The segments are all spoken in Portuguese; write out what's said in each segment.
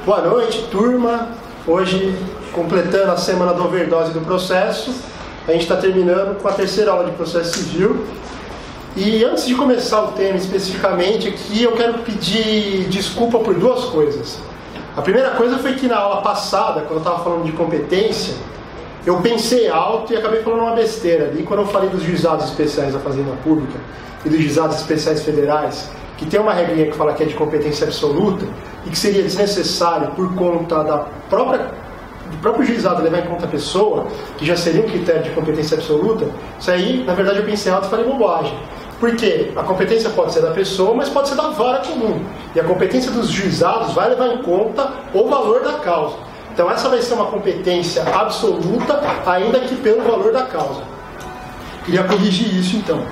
Boa noite, turma. Hoje, completando a semana da overdose do processo, a gente está terminando com a terceira aula de processo civil. E antes de começar o tema especificamente aqui, eu quero pedir desculpa por duas coisas. A primeira coisa foi que na aula passada, quando eu estava falando de competência, eu pensei alto e acabei falando uma besteira ali. Quando eu falei dos juizados especiais da Fazenda Pública e dos juizados especiais federais, que tem uma regrinha que fala que é de competência absoluta e que seria desnecessário por conta do próprio juizado levar em conta a pessoa, que já seria um critério de competência absoluta, isso aí, na verdade, eu pensei alto e falei bobagem. Por quê? A competência pode ser da pessoa, mas pode ser da vara comum. E a competência dos juizados vai levar em conta o valor da causa. Então essa vai ser uma competência absoluta, ainda que pelo valor da causa. Queria corrigir isso então.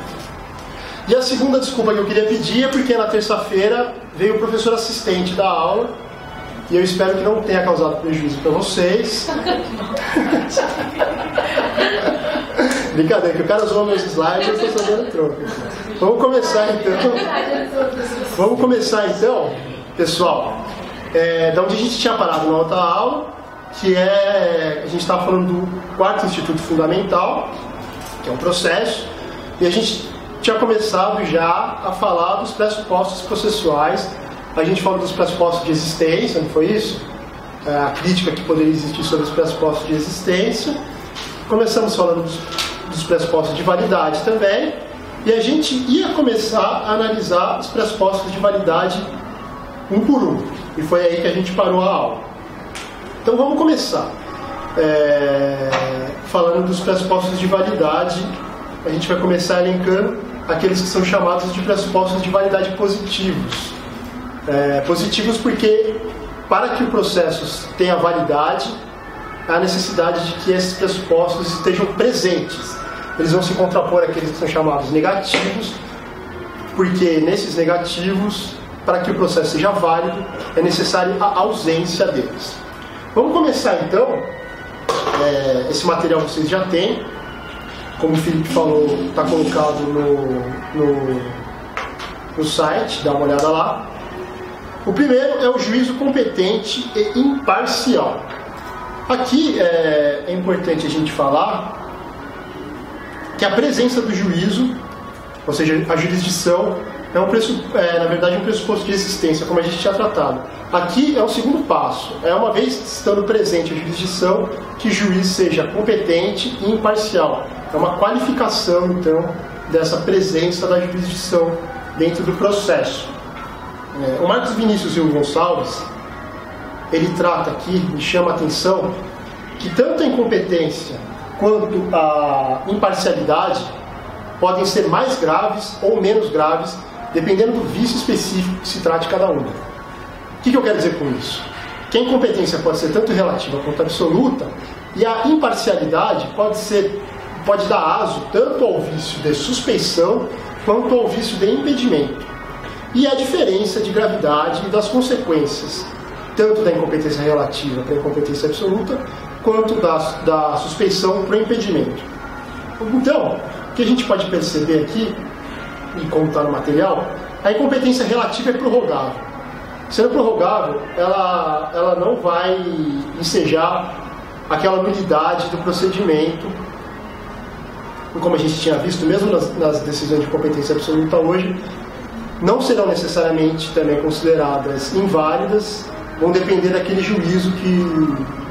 E a segunda desculpa que eu queria pedir é porque na terça-feira veio o professor assistente da aula, e eu espero que não tenha causado prejuízo para vocês. Brincadeira, que o cara usou meus slides e eu estou sabendo troco. Vamos começar então, pessoal, da onde a gente tinha parado na outra aula, que a gente estava falando do quarto instituto fundamental, que é um processo, e a gente tinha começado já a falar dos pressupostos processuais. A gente falou dos pressupostos de existência, não foi isso? A crítica que poderia existir sobre os pressupostos de existência. Começamos falando dos pressupostos de validade também, e a gente ia começar a analisar os pressupostos de validade um por um, e foi aí que a gente parou a aula. Então vamos começar falando dos pressupostos de validade. A gente vai começar elencando aqueles que são chamados de pressupostos de validade positivos. Positivos porque, para que o processo tenha validade, há a necessidade de que esses pressupostos estejam presentes. Eles vão se contrapor àqueles que são chamados negativos, porque nesses negativos, para que o processo seja válido, é necessária a ausência deles. Vamos começar então. Esse material vocês já têm, como o Felipe falou, está colocado no site, dá uma olhada lá. O primeiro é o juízo competente e imparcial. Aqui é importante a gente falar que a presença do juízo, ou seja, a jurisdição, na verdade um pressuposto de existência, como a gente tinha tratado. Aqui é o segundo passo. Uma vez estando presente a jurisdição, que o juiz seja competente e imparcial. É uma qualificação, então, dessa presença da jurisdição dentro do processo. O Marcos Vinícius e o Gonçalves, ele trata aqui, me chama a atenção, que tanto a incompetência quanto a imparcialidade podem ser mais graves ou menos graves, dependendo do vício específico que se trate cada uma. O que eu quero dizer com isso? Que a incompetência pode ser tanto relativa quanto absoluta, e a imparcialidade pode dar aso tanto ao vício de suspeição quanto ao vício de impedimento. E a diferença de gravidade e das consequências, tanto da incompetência relativa para a incompetência absoluta, quanto da suspeição para o impedimento. Então, o que a gente pode perceber aqui, e como está no material, a incompetência relativa é prorrogável. Sendo prorrogável, ela não vai ensejar aquela nulidade do procedimento, como a gente tinha visto, mesmo nas decisões de competência absoluta hoje, não serão necessariamente também consideradas inválidas, vão depender daquele juízo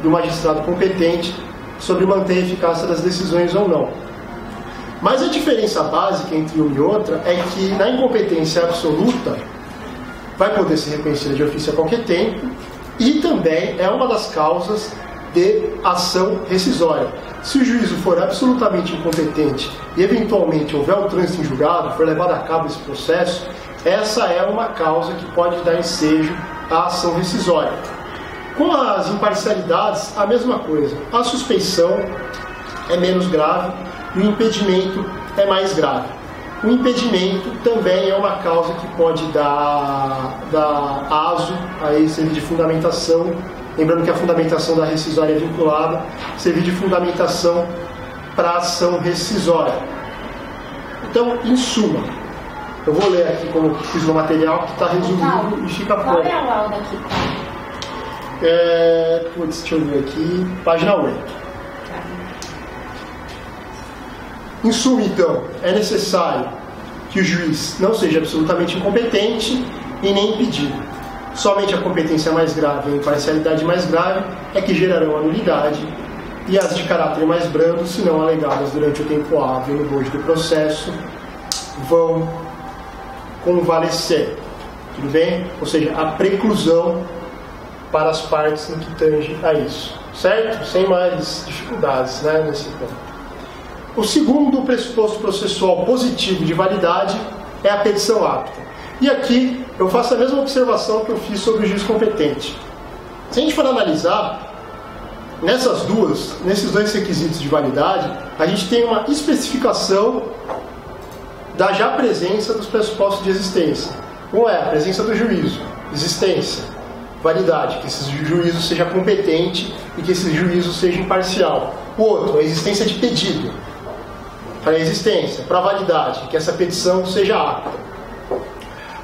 do magistrado competente sobre manter a eficácia das decisões ou não. Mas a diferença básica entre uma e outra é que na incompetência absoluta vai poder ser reconhecida de ofício a qualquer tempo, e também é uma das causas de ação rescisória. Se o juízo for absolutamente incompetente e eventualmente houver um trânsito em julgado, for levado a cabo esse processo, essa é uma causa que pode dar ensejo à ação rescisória. Com as imparcialidades, a mesma coisa. A suspeição é menos grave e o impedimento é mais grave. O impedimento também é uma causa que pode dar aso a esse serviço de fundamentação. Lembrando que a fundamentação da rescisória é vinculada, servir de fundamentação para a ação rescisória. Então, em suma, eu vou ler aqui como fiz no material, que está resumido e fica pronto. Qual é a lauda aqui? Deixa eu ver aqui, página 8. Em suma, então, é necessário que o juiz não seja absolutamente incompetente e nem impedido. Somente a competência mais grave e a imparcialidade mais grave é que gerarão a nulidade, e as de caráter mais brando, se não alegadas durante o tempo hábil no bojo do processo, vão convalescer. Tudo bem? Ou seja, a preclusão para as partes no que tange a isso. Certo? Sem mais dificuldades, né, nesse ponto. O segundo pressuposto processual positivo de validade é a petição apta. E aqui eu faço a mesma observação que eu fiz sobre o juiz competente. Se a gente for analisar, nesses dois requisitos de validade, a gente tem uma especificação da já presença dos pressupostos de existência. Um é a presença do juízo, existência, validade, que esse juízo seja competente e que esse juízo seja imparcial. O outro, a existência de pedido, para a existência, para a validade, que essa petição seja apta.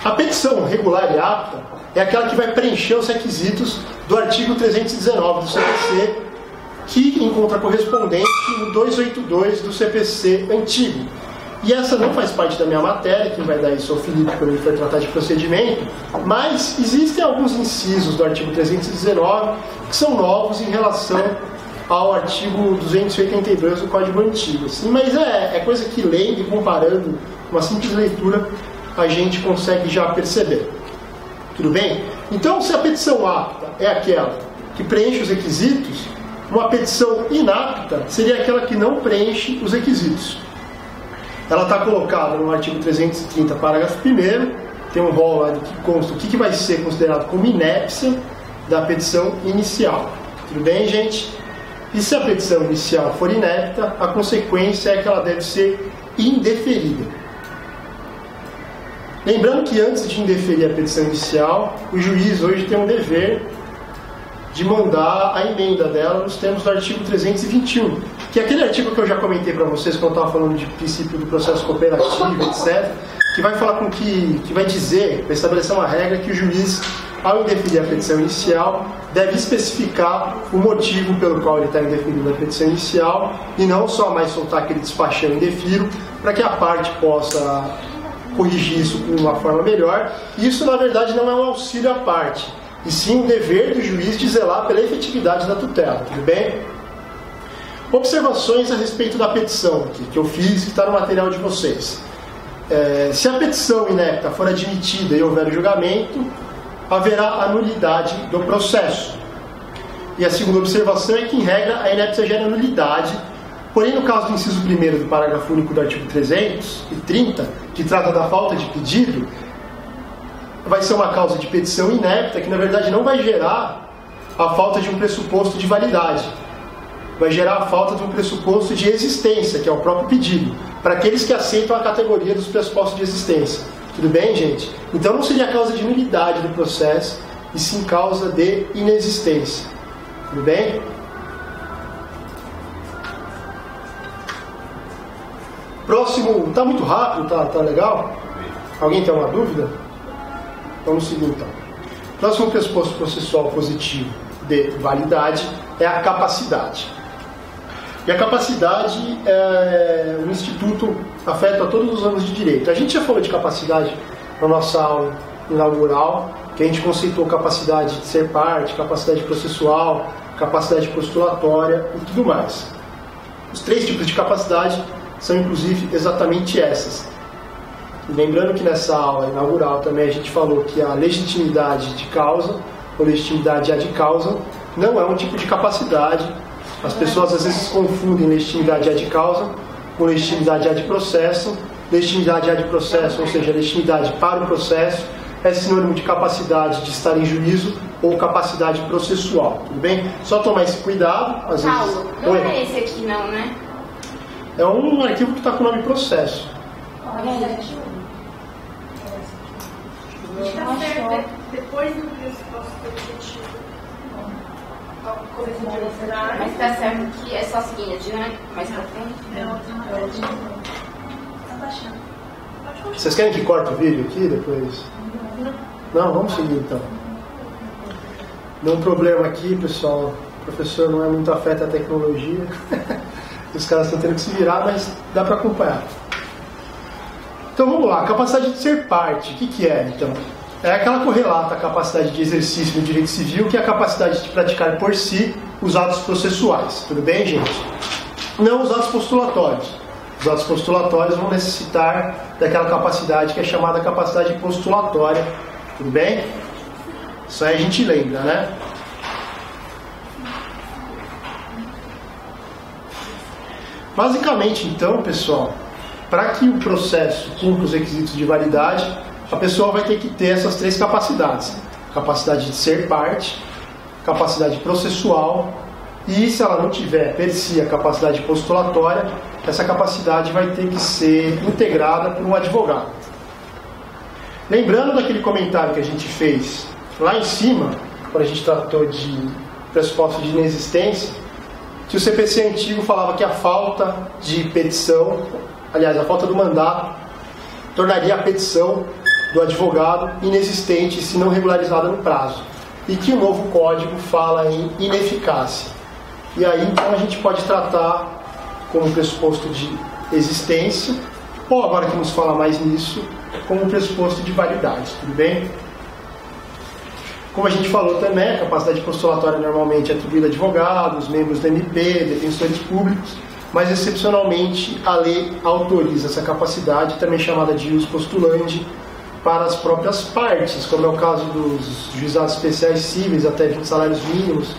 A petição regular e apta é aquela que vai preencher os requisitos do artigo 319 do CPC, que encontra correspondente no 282 do CPC antigo. E essa não faz parte da minha matéria, quem vai dar isso ao Felipe quando ele for tratar de procedimento, mas existem alguns incisos do artigo 319 que são novos em relação ao artigo 282 do Código Antigo. Assim, mas é coisa que, lendo e comparando uma simples leitura, a gente consegue já perceber. Tudo bem? Então, se a petição apta é aquela que preenche os requisitos, uma petição inapta seria aquela que não preenche os requisitos. Ela está colocada no artigo 330, parágrafo 1º, tem um rol lá que consta o que vai ser considerado como inépcia da petição inicial. Tudo bem, gente? E se a petição inicial for inepta, a consequência é que ela deve ser indeferida. Lembrando que antes de indeferir a petição inicial, o juiz hoje tem um dever de mandar a emenda dela nos termos do artigo 321, que é aquele artigo que eu já comentei para vocês quando eu estava falando de princípio do processo cooperativo, etc., que vai falar com que vai dizer, vai estabelecer uma regra que o juiz, ao indeferir a petição inicial, deve especificar o motivo pelo qual ele está indeferindo a petição inicial e não só mais soltar aquele despachão indefiro, para que a parte possa corrigir isso de uma forma melhor. Isso, na verdade, não é um auxílio à parte, e sim o dever do juiz de zelar pela efetividade da tutela. Tudo bem? Observações a respeito da petição que eu fiz, que está no material de vocês. Se a petição inepta for admitida e houver julgamento, haverá a nulidade do processo. E a segunda observação é que, em regra, a inépcia gera nulidade. Porém, no caso do inciso 1º do parágrafo único do artigo 330, que trata da falta de pedido, vai ser uma causa de petição inepta que, na verdade, não vai gerar a falta de um pressuposto de validade. Vai gerar a falta de um pressuposto de existência, que é o próprio pedido, para aqueles que aceitam a categoria dos pressupostos de existência. Tudo bem, gente? Então não seria causa de nulidade do processo, e sim causa de inexistência. Tudo bem? Próximo, tá muito rápido, tá legal? Alguém tem uma dúvida? Vamos seguir então. Próximo pressuposto processual positivo de validade é a capacidade. E a capacidade é um instituto afeta todos os anos de direito. A gente já falou de capacidade na nossa aula inaugural, que a gente conceitou capacidade de ser parte, capacidade processual, capacidade postulatória e tudo mais. Os 3 tipos de capacidade são, inclusive, exatamente essas. E lembrando que nessa aula inaugural também a gente falou que a legitimidade de causa, ou legitimidade ad causa, não é um tipo de capacidade. As pessoas às vezes confundem legitimidade ad causa com legitimidade ad processo. Legitimidade ad processo, ou seja, legitimidade para o processo, é sinônimo de capacidade de estar em juízo ou capacidade processual. Tudo bem? Só tomar esse cuidado. Às vezes... Não é esse aqui não, né? É um arquivo que está com o nome processo. Depois do pressuposto positivo. Mas tá certo que é só seguir adiante, mais pra frente. Vocês querem que corte o vídeo aqui depois? Não, vamos seguir então. Deu um problema aqui, pessoal. O professor não é muito afeto à tecnologia. Os caras estão tendo que se virar, mas dá para acompanhar. Então vamos lá, capacidade de ser parte. O que é, então? É aquela correlata à capacidade de exercício no direito civil, que é a capacidade de praticar por si os atos processuais. Tudo bem, gente? Não os atos postulatórios. Os atos postulatórios vão necessitar daquela capacidade que é chamada capacidade postulatória. Tudo bem? Isso aí a gente lembra, né? Basicamente, então, pessoal, para que o processo cumpra os requisitos de validade, a pessoa vai ter que ter essas três capacidades. Capacidade de ser parte, capacidade processual e, se ela não tiver, per si, a capacidade postulatória, essa capacidade vai ter que ser integrada por um advogado. Lembrando daquele comentário que a gente fez lá em cima, quando a gente tratou de pressuposto de inexistência, que o CPC antigo falava que a falta de petição, aliás, a falta do mandato, tornaria a petição do advogado inexistente se não regularizada no prazo. E que o novo código fala em ineficácia. E aí, então, a gente pode tratar como pressuposto de existência, ou agora que nos fala mais nisso, como pressuposto de validade, tudo bem? Como a gente falou também, a capacidade postulatória normalmente é atribuída a advogados, membros do MP, defensores públicos, mas excepcionalmente a lei autoriza essa capacidade, também chamada de ius postulandi, para as próprias partes, como é o caso dos juizados especiais cíveis, até 20 salários mínimos,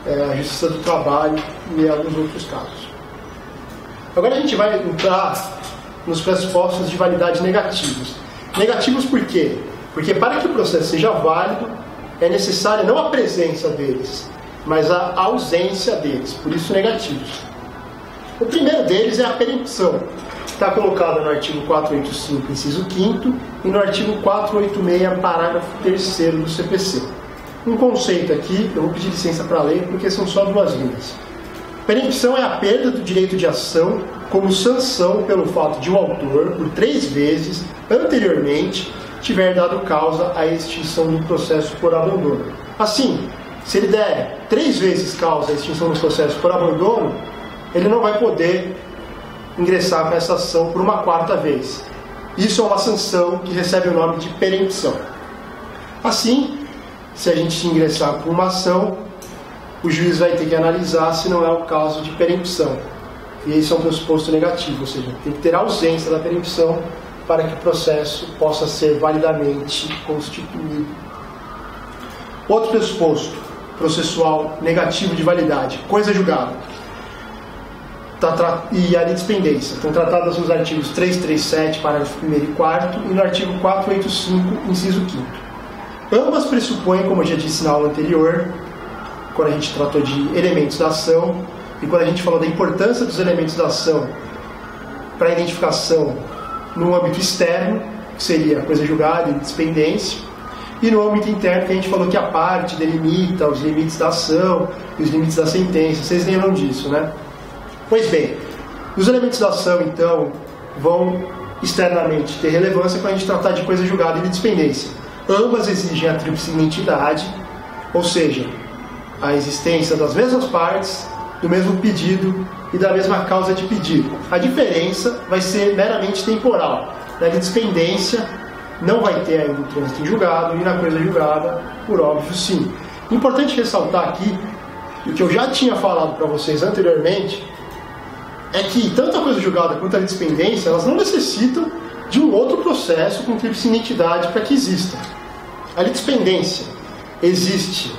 a Justiça do Trabalho e alguns outros casos. Agora a gente vai entrar nos pressupostos de validade negativos. Negativos por quê? Porque para que o processo seja válido, é necessária não a presença deles, mas a ausência deles, por isso negativos. O primeiro deles é a perempção, que está colocada no artigo 485, inciso 5º, e no artigo 486, parágrafo 3º do CPC. Um conceito aqui, eu vou pedir licença para ler, porque são só 2 linhas. Perempção é a perda do direito de ação como sanção pelo fato de um autor, por 3 vezes anteriormente, tiver dado causa à extinção do processo por abandono. Assim, se ele der 3 vezes causa à extinção do processo por abandono, ele não vai poder ingressar com essa ação por uma 4ª vez. Isso é uma sanção que recebe o nome de perempção. Assim, se a gente ingressar com uma ação, o juiz vai ter que analisar se não é o caso de perempção. E esse é um pressuposto negativo, ou seja, tem que ter ausência da perempção para que o processo possa ser validamente constituído. Outro pressuposto processual negativo de validade, coisa julgada. E a litispendência. Estão tratadas nos artigos 337, parágrafo 1º e 4º, e no artigo 485, inciso 5º. Ambas pressupõem, como eu já disse na aula anterior, quando a gente tratou de elementos da ação, e quando a gente falou da importância dos elementos da ação para a identificação no âmbito externo, que seria a coisa julgada e litispendência, e no âmbito interno, que a gente falou que a parte delimita os limites da ação e os limites da sentença. Vocês lembram disso, né? Pois bem, os elementos da ação, então, vão externamente ter relevância quando a gente tratar de coisa julgada e litispendência. Ambas exigem a tríplice identidade, ou seja, a existência das mesmas partes, do mesmo pedido e da mesma causa de pedido. A diferença vai ser meramente temporal. Na litispendência não vai ter ainda o trânsito em julgado, e na coisa julgada, por óbvio, sim. Importante ressaltar aqui, o que eu já tinha falado para vocês anteriormente, é que tanto a coisa julgada quanto a litispendência, elas não necessitam de um outro processo com tríplice identidade para que exista. A litispendência existe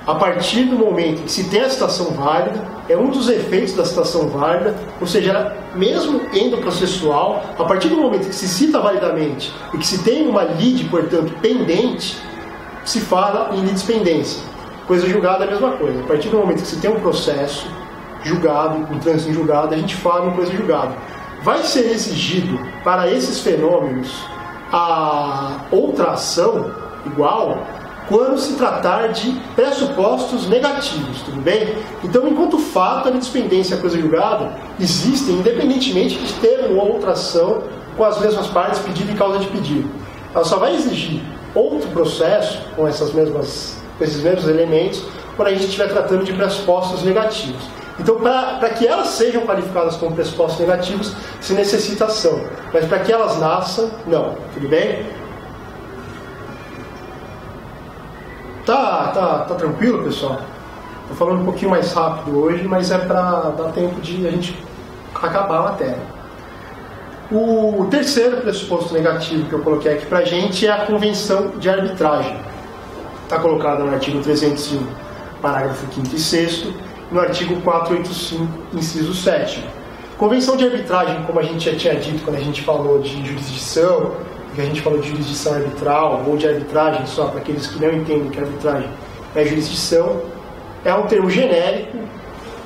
a partir do momento em que se tem a citação válida, é um dos efeitos da citação válida, ou seja, mesmo endoprocessual, a partir do momento que se cita validamente e que se tem uma lide, portanto, pendente, se fala em litispendência. Coisa julgada é a mesma coisa. A partir do momento que se tem um processo julgado, um trânsito em julgado, a gente fala em coisa julgada. Vai ser exigido para esses fenômenos a outra ação igual quando se tratar de pressupostos negativos, tudo bem? Então, enquanto o fato, a litispendência e a coisa julgada existem independentemente de ter uma outra ação com as mesmas partes, pedido e causa de pedido. Ela só vai exigir outro processo com essas mesmas com esses mesmos elementos, quando a gente estiver tratando de pressupostos negativos. Então, para que elas sejam qualificadas como pressupostos negativos, se necessita ação. Mas para que elas nasçam, não. Tudo bem? Tá tranquilo, pessoal? Estou falando um pouquinho mais rápido hoje, mas é para dar tempo de a gente acabar a matéria. O terceiro pressuposto negativo que eu coloquei aqui para a gente é a convenção de arbitragem. Está colocado no artigo 301, parágrafo 5º e 6º, no artigo 485, inciso 7º. Convenção de arbitragem, como a gente já tinha dito quando a gente falou de jurisdição, que a gente falou de jurisdição arbitral ou de arbitragem, só para aqueles que não entendem que arbitragem é jurisdição, é um termo genérico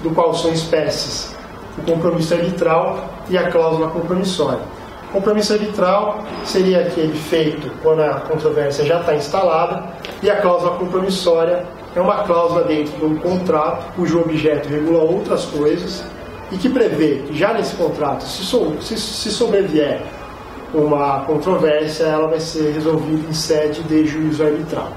do qual são espécies o compromisso arbitral e a cláusula compromissória. O compromisso arbitral seria aquele feito quando a controvérsia já está instalada, e a cláusula compromissória é uma cláusula dentro de um contrato cujo objeto regula outras coisas e que prevê que já nesse contrato, se sobrevier uma controvérsia, ela vai ser resolvida em sede de juízo arbitral.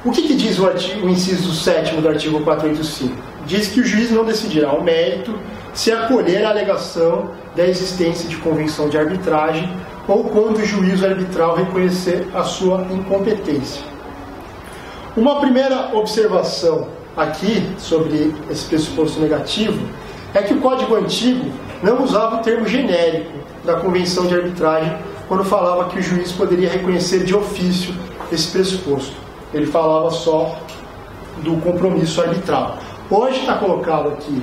O que diz o inciso 7º do artigo 485? Diz que o juiz não decidirá o mérito se acolher a alegação da existência de convenção de arbitragem ou quando o juízo arbitral reconhecer a sua incompetência. Uma primeira observação aqui sobre esse pressuposto negativo é que o Código Antigo não usava o termo genérico da convenção de arbitragem quando falava que o juiz poderia reconhecer de ofício esse pressuposto. Ele falava só do compromisso arbitral. Hoje está colocado aqui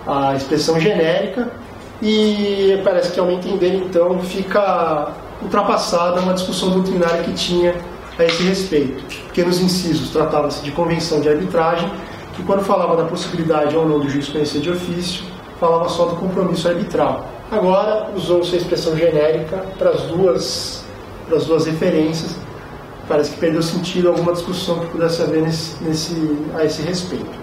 a expressão genérica e parece que, ao meu entender, então, fica ultrapassada uma discussão doutrinária que tinha a esse respeito. Porque nos incisos tratava-se de convenção de arbitragem, que quando falava da possibilidade ou não do juiz conhecer de ofício, falava só do compromisso arbitral. Agora usou-se a expressão genérica para as duas referências. Parece que perdeu sentido alguma discussão que pudesse haver a esse respeito.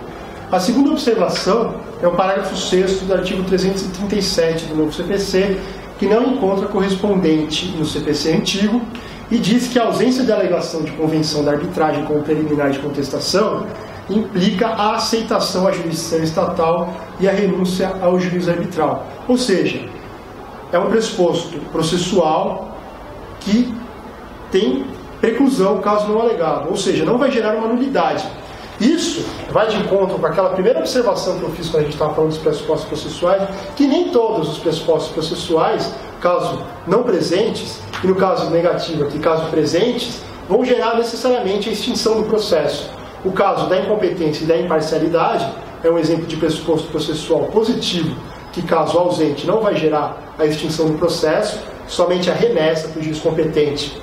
A segunda observação é o parágrafo 6º do artigo 337 do novo CPC, que não encontra correspondente no CPC antigo e diz que a ausência de alegação de convenção da arbitragem como preliminar de contestação implica a aceitação à jurisdição estatal e a renúncia ao juízo arbitral. Ou seja, é um pressuposto processual que tem preclusão caso não alegado, ou seja, não vai gerar uma nulidade. Isso vai de encontro com aquela primeira observação que eu fiz quando a gente estava falando dos pressupostos processuais, que nem todos os pressupostos processuais, caso não presentes, e no caso negativo aqui, caso presentes, vão gerar necessariamente a extinção do processo. O caso da incompetência e da imparcialidade é um exemplo de pressuposto processual positivo, que caso ausente não vai gerar a extinção do processo, somente a remessa para o juiz competente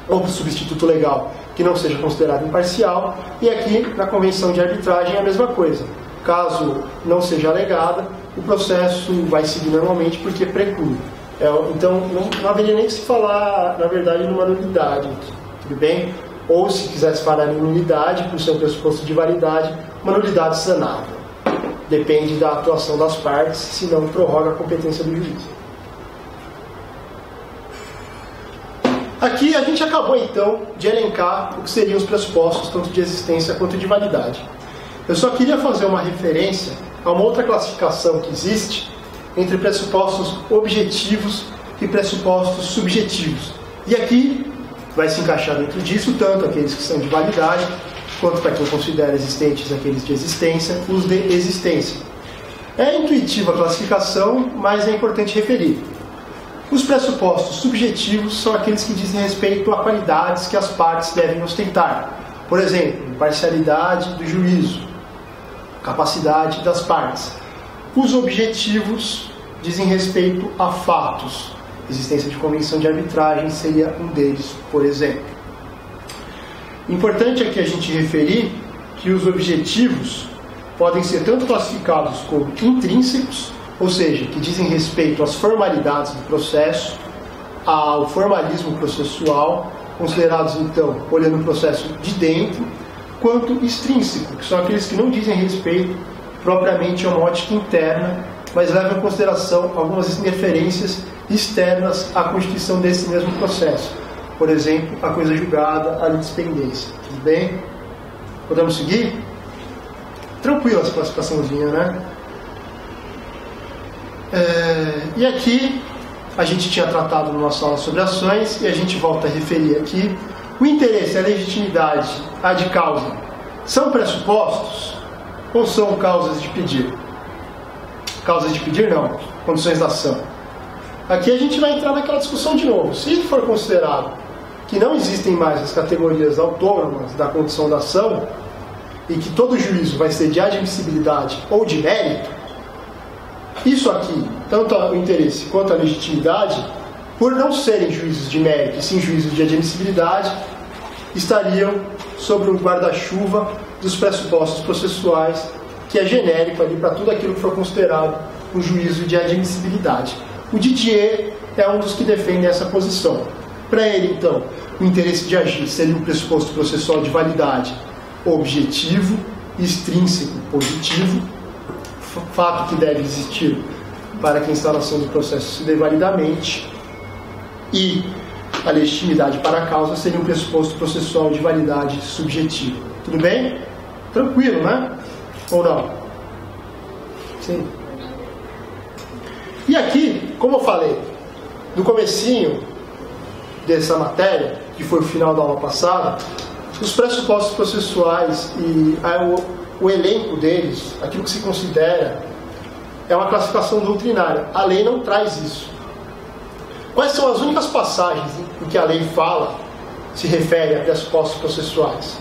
ou para o substituto legal que não seja considerado imparcial, e aqui na convenção de arbitragem é a mesma coisa. Caso não seja alegada, o processo vai seguir normalmente porque preclui. Então não haveria nem que se falar, na verdade, numa nulidade, tudo bem? Ou se quisesse falar em nulidade, por ser um pressuposto de validade, uma nulidade sanável. Depende da atuação das partes, se não prorroga a competência do juiz. Aqui a gente acabou então de elencar o que seriam os pressupostos tanto de existência quanto de validade. Eu só queria fazer uma referência a uma outra classificação que existe entre pressupostos objetivos e pressupostos subjetivos. E aqui vai se encaixar dentro disso tanto aqueles que são de validade, quanto para quem considera existentes aqueles de existência, os de existência. É intuitiva a classificação, mas é importante referir. Os pressupostos subjetivos são aqueles que dizem respeito a qualidades que as partes devem ostentar. Por exemplo, imparcialidade do juízo, capacidade das partes. Os objetivos dizem respeito a fatos. Existência de convenção de arbitragem seria um deles, por exemplo. Importante aqui a gente referir que os objetivos podem ser tanto classificados como intrínsecos, ou seja, que dizem respeito às formalidades do processo, ao formalismo processual, considerados então, olhando o processo de dentro, quanto extrínseco, que são aqueles que não dizem respeito propriamente a uma ótica interna, mas levam em consideração algumas interferências externas à constituição desse mesmo processo. Por exemplo, a coisa julgada, a litispendência. Tudo Tudo bem? Podemos seguir? Tranquila essa classificaçãozinha, né? E aqui a gente tinha tratado na nossa aula sobre ações e a gente volta a referir aqui. O interesse, a legitimidade, a de causa, são pressupostos ou são causas de pedir? Causas de pedir não, condições da ação. Aqui a gente vai entrar naquela discussão de novo. Se for considerado que não existem mais as categorias autônomas da condição da ação e que todo juízo vai ser de admissibilidade ou de mérito, isso aqui, tanto o interesse quanto a legitimidade, por não serem juízos de mérito e sim juízos de admissibilidade, estariam sobre um guarda-chuva dos pressupostos processuais, que é genérico ali para tudo aquilo que for considerado um juízo de admissibilidade. O Didier é um dos que defende essa posição. Para ele, então, o interesse de agir seria um pressuposto processual de validade objetivo, extrínseco, positivo, fato que deve existir para que a instalação do processo se dê validamente, e a legitimidade para a causa seria um pressuposto processual de validade subjetiva. Tudo bem? Tranquilo, né? Ou não? Sim. E aqui, como eu falei, no comecinho dessa matéria, que foi o final da aula passada, os pressupostos processuais e o elenco deles, aquilo que se considera, é uma classificação doutrinária. A lei não traz isso. Quais são as únicas passagens em que a lei fala, se refere a pressupostos processuais?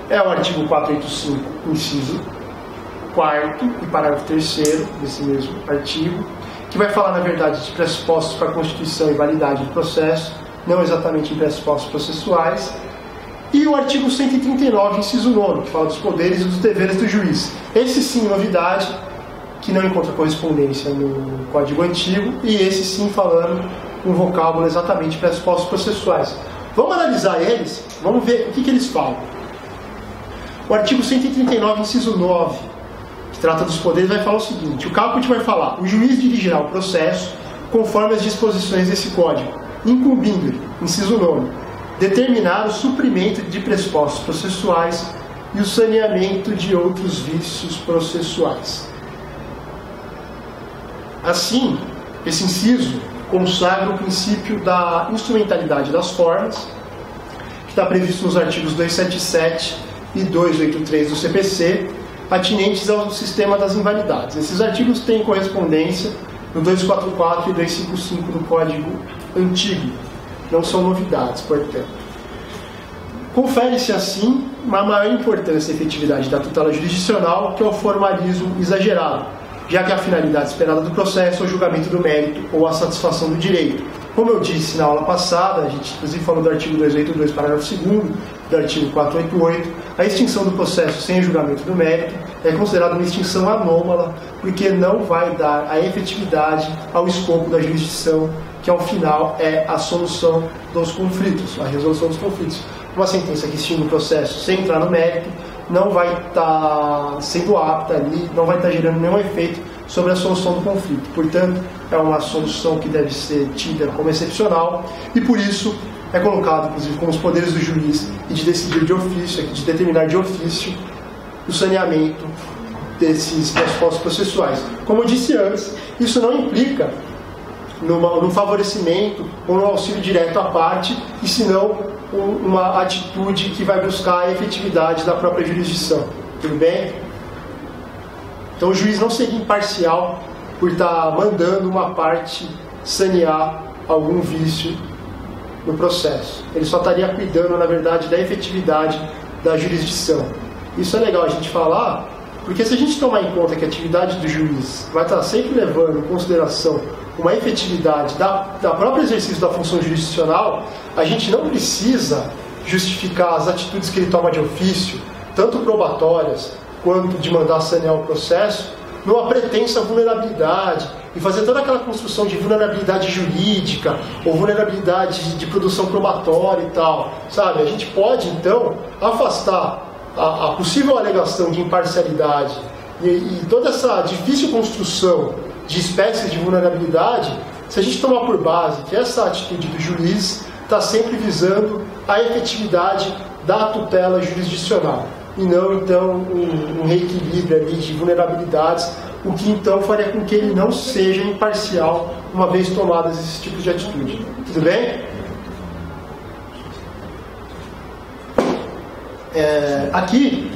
É o artigo 485, inciso 4º e parágrafo 3º desse mesmo artigo, que vai falar, na verdade, de pressupostos para a constituição e validade do processo, não exatamente em pressupostos processuais, e o artigo 139, inciso 9º, que fala dos poderes e dos deveres do juiz. Esse sim, novidade, que não encontra correspondência no Código Antigo, e esse sim falando um vocábulo exatamente pressupostos processuais. Vamos analisar eles, vamos ver o que eles falam. O artigo 139, inciso 9, que trata dos poderes, vai falar o seguinte: o caput vai falar: o juiz dirigirá o processo conforme as disposições desse Código, incumbindo-lhe, inciso 9, determinar o suprimento de pressupostos processuais e o saneamento de outros vícios processuais. Assim, esse inciso consagra o princípio da instrumentalidade das formas, que está previsto nos artigos 277 e 283 do CPC, atinentes ao sistema das invalidades. Esses artigos têm correspondência no 244 e 255 do Código Antigo. Não são novidades, portanto. Confere-se, assim, uma maior importância e efetividade da tutela jurisdicional, que é o formalismo exagerado, já que a finalidade esperada do processo é o julgamento do mérito ou a satisfação do direito. Como eu disse na aula passada, a gente inclusive falou do artigo 282, parágrafo 2º, do artigo 488, a extinção do processo sem julgamento do mérito é considerada uma extinção anômala, porque não vai dar a efetividade ao escopo da jurisdição, que ao final é a solução dos conflitos, a resolução dos conflitos. Uma sentença que extingue o processo sem entrar no mérito não vai estar sendo apta ali, não vai estar gerando nenhum efeito sobre a solução do conflito. Portanto, é uma solução que deve ser tida como excepcional e, por isso, é colocado, inclusive, como os poderes do juiz e de decidir de ofício, de determinar de ofício o saneamento desses pressupostos processuais. Como eu disse antes, isso não implica no favorecimento ou no auxílio direto à parte, e senão uma atitude que vai buscar a efetividade da própria jurisdição. Tudo bem? Então o juiz não seria imparcial por estar mandando uma parte sanear algum vício no processo. Ele só estaria cuidando, na verdade, da efetividade da jurisdição. Isso é legal a gente falar, porque se a gente tomar em conta que a atividade do juiz vai estar sempre levando em consideração uma efetividade da próprio exercício da função jurisdicional, a gente não precisa justificar as atitudes que ele toma de ofício, tanto probatórias quanto de mandar sanear o processo, numa pretensa vulnerabilidade e fazer toda aquela construção de vulnerabilidade jurídica ou vulnerabilidade de produção probatória e tal, sabe? A gente pode, então, afastar a possível alegação de imparcialidade e toda essa difícil construção de espécies de vulnerabilidade, se a gente tomar por base que essa atitude do juiz está sempre visando a efetividade da tutela jurisdicional, e não, então, um reequilíbrio ali de vulnerabilidades, o que, então, faria com que ele não seja imparcial, uma vez tomadas esses tipos de atitude. Tudo bem? Aqui,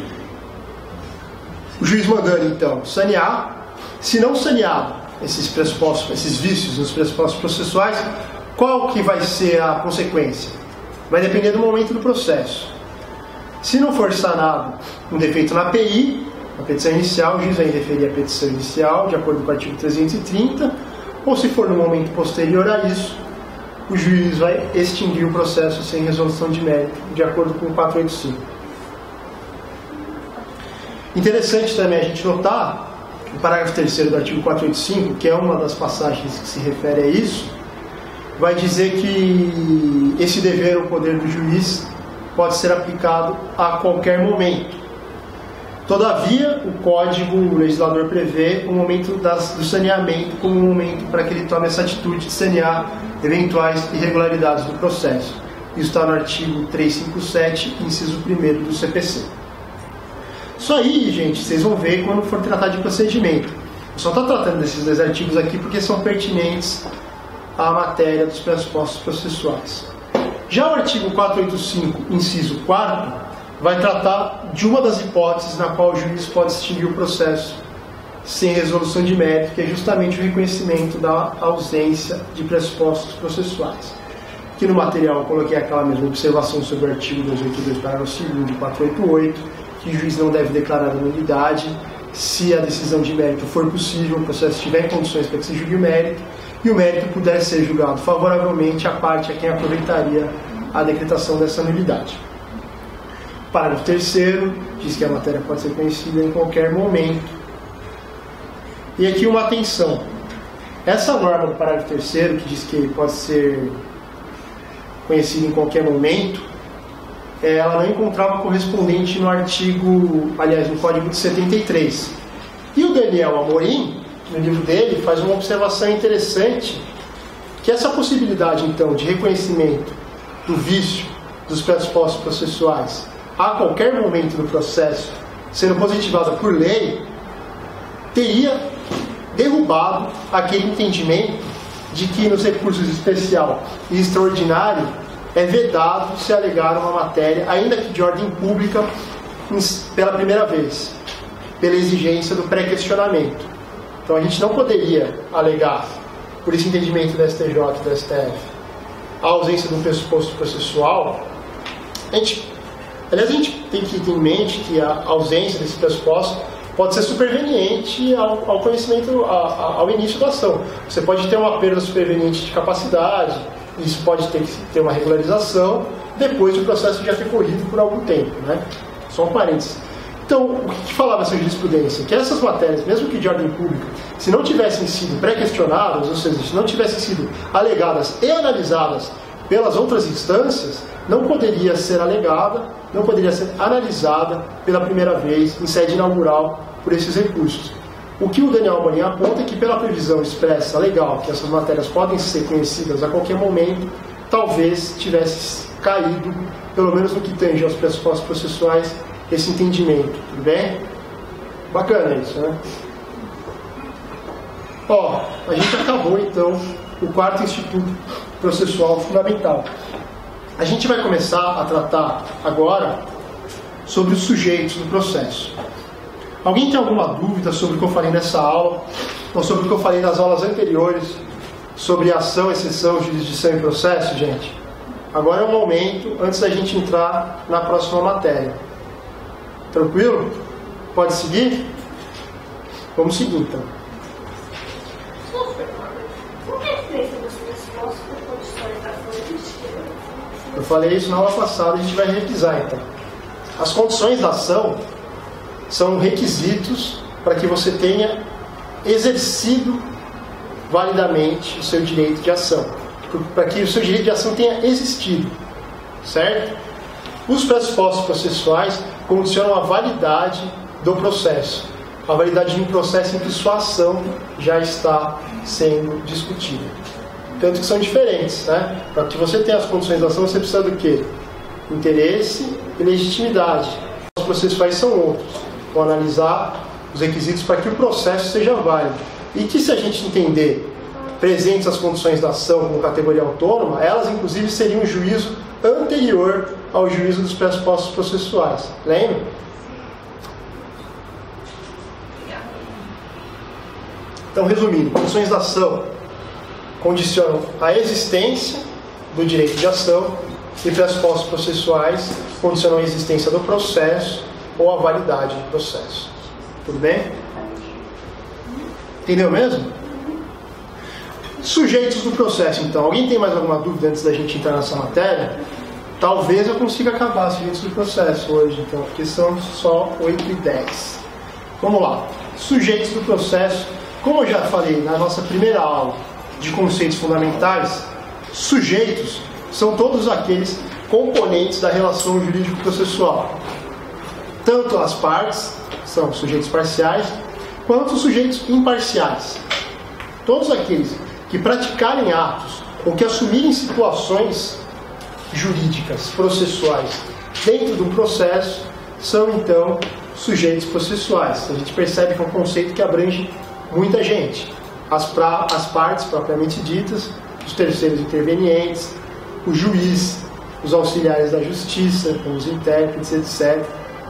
o juiz mandando, então, sanear. Se não saneado esses pressupostos, esses vícios nos pressupostos processuais, qual que vai ser a consequência? Vai depender do momento do processo. Se não for sanado um defeito na PI, na petição inicial, o juiz vai indeferir a petição inicial, de acordo com o artigo 330, ou se for no momento posterior a isso, o juiz vai extinguir o processo sem resolução de mérito, de acordo com o 485. Interessante também a gente notar o parágrafo 3º do artigo 485, que é uma das passagens que se refere a isso, vai dizer que esse dever ou poder do juiz pode ser aplicado a qualquer momento. Todavia, o Código, o legislador prevê o momento do saneamento como um momento para que ele tome essa atitude de sanear eventuais irregularidades do processo. Isso está no artigo 357, inciso 1º do CPC. Isso aí, gente, vocês vão ver quando for tratar de procedimento. Eu só estou tratando desses dois artigos aqui porque são pertinentes à matéria dos pressupostos processuais. Já o artigo 485, inciso 4º, vai tratar de uma das hipóteses na qual o juiz pode extinguir o processo sem resolução de mérito, que é justamente o reconhecimento da ausência de pressupostos processuais. Aqui no material eu coloquei aquela mesma observação sobre o artigo 282, parágrafo 2º de 488, que o juiz não deve declarar nulidade se a decisão de mérito for possível, o processo tiver condições para que se julgue o mérito, e o mérito puder ser julgado favoravelmente à parte a quem aproveitaria a decretação dessa nulidade. O parágrafo 3º diz que a matéria pode ser conhecida em qualquer momento. E aqui uma atenção. Essa norma do parágrafo 3º, que diz que ele pode ser conhecido em qualquer momento, ela não encontrava correspondente no no Código de 73. E o Daniel Amorim, no livro dele, faz uma observação interessante, que essa possibilidade, então, de reconhecimento do vício dos pressupostos processuais a qualquer momento do processo, sendo positivada por lei, teria derrubado aquele entendimento de que nos recursos especial e extraordinário é vedado se alegar uma matéria, ainda que de ordem pública, pela primeira vez, pela exigência do pré-questionamento. Então a gente não poderia alegar, por esse entendimento da STJ e da STF, a ausência de um pressuposto processual. A gente tem que ter em mente que a ausência desse pressuposto pode ser superveniente ao conhecimento, ao início da ação. Você pode ter uma perda superveniente de capacidade, isso pode ter uma regularização depois do processo já ter corrido por algum tempo, né? Só um parênteses. Então, o que falava essa jurisprudência? Que essas matérias, mesmo que de ordem pública, se não tivessem sido pré-questionadas, ou seja, se não tivessem sido alegadas e analisadas pelas outras instâncias, não poderia ser alegada, não poderia ser analisada pela primeira vez em sede inaugural por esses recursos. O que o Daniel Amorim aponta é que, pela previsão expressa legal, que essas matérias podem ser conhecidas a qualquer momento, talvez tivesse caído, pelo menos no que tange aos pressupostos processuais, esse entendimento. Tudo bem? Bacana isso, né? A gente acabou, então, o 4º Instituto Processual Fundamental. A gente vai começar a tratar agora sobre os sujeitos do processo. Alguém tem alguma dúvida sobre o que eu falei nessa aula, ou sobre o que eu falei nas aulas anteriores, sobre ação, exceção, jurisdição e processo, gente? Agora é o momento, antes da gente entrar na próxima matéria. Tranquilo? Pode seguir? Vamos seguir, então. Qual é a diferença dos pressupostos e condições da ação jurídica? Eu falei isso na aula passada, a gente vai revisar, então. As condições da ação são requisitos para que você tenha exercido validamente o seu direito de ação, para que o seu direito de ação tenha existido, certo? Os pressupostos processuais condicionam a validade do processo, a validade de um processo em que sua ação já está sendo discutida. Tanto que são diferentes, né? Para que você tenha as condições da ação, você precisa do quê? interesse e legitimidade. Os processuais são outros. Vão analisar os requisitos para que o processo seja válido. E que, se a gente entender presentes as condições da ação como categoria autônoma, elas inclusive seriam um juízo anterior ao juízo dos pressupostos processuais. Lembra? Então, resumindo, condições da ação condicionam a existência do direito de ação e pressupostos processuais condicionam a existência do processo ou a validade do processo. Tudo bem? Entendeu mesmo? Sujeitos do processo, então. Alguém tem mais alguma dúvida antes da gente entrar nessa matéria? Talvez eu consiga acabar os sujeitos do processo hoje, então, porque são só 8:10. Vamos lá. Sujeitos do processo. Como eu já falei na nossa primeira aula de conceitos fundamentais, sujeitos são todos aqueles componentes da relação jurídico-processual. Tanto as partes, são sujeitos parciais, quanto os sujeitos imparciais. Todos aqueles que praticarem atos ou que assumirem situações jurídicas, processuais, dentro de um processo, são então sujeitos processuais. A gente percebe que é um conceito que abrange muita gente. As partes propriamente ditas, os terceiros intervenientes, o juiz, os auxiliares da justiça, como os intérpretes, etc.,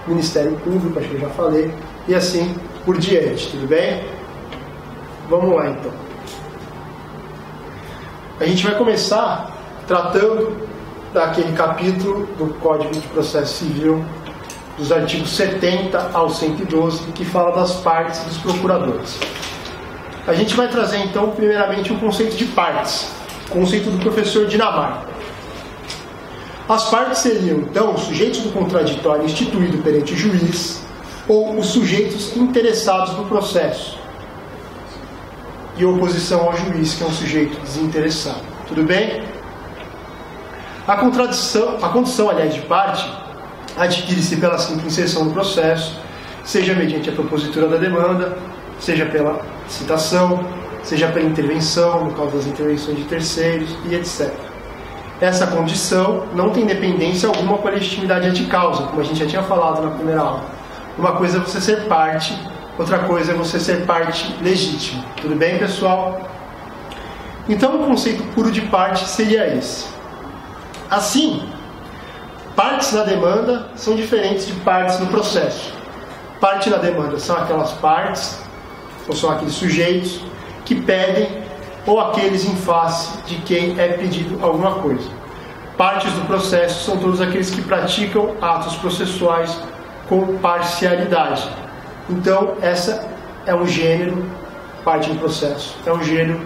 Ministério Público, acho que eu já falei, e assim por diante, tudo bem? Vamos lá então. A gente vai começar tratando daquele capítulo do Código de Processo Civil, dos artigos 70 ao 112, que fala das partes dos procuradores. A gente vai trazer então, primeiramente, um conceito de partes, conceito do professor Dinamarca. As partes seriam, então, os sujeitos do contraditório instituído perante o juiz ou os sujeitos interessados no processo, em oposição ao juiz, que é um sujeito desinteressado. Tudo bem? A condição, aliás, de parte adquire-se pela simples inserção no processo, seja mediante a propositura da demanda, seja pela citação, seja pela intervenção, no caso das intervenções de terceiros, e etc. Essa condição não tem dependência alguma com a legitimidade de causa, como a gente já tinha falado na primeira aula. Uma coisa é você ser parte, outra coisa é você ser parte legítima. Tudo bem, pessoal? Então, o conceito puro de parte seria esse. Assim, partes na demanda são diferentes de partes no processo. Parte na demanda são aquelas partes, ou são aqueles sujeitos que pedem ou aqueles em face de quem é pedido alguma coisa. Partes do processo são todos aqueles que praticam atos processuais com parcialidade. Então, essa é um gênero, parte do processo, é um gênero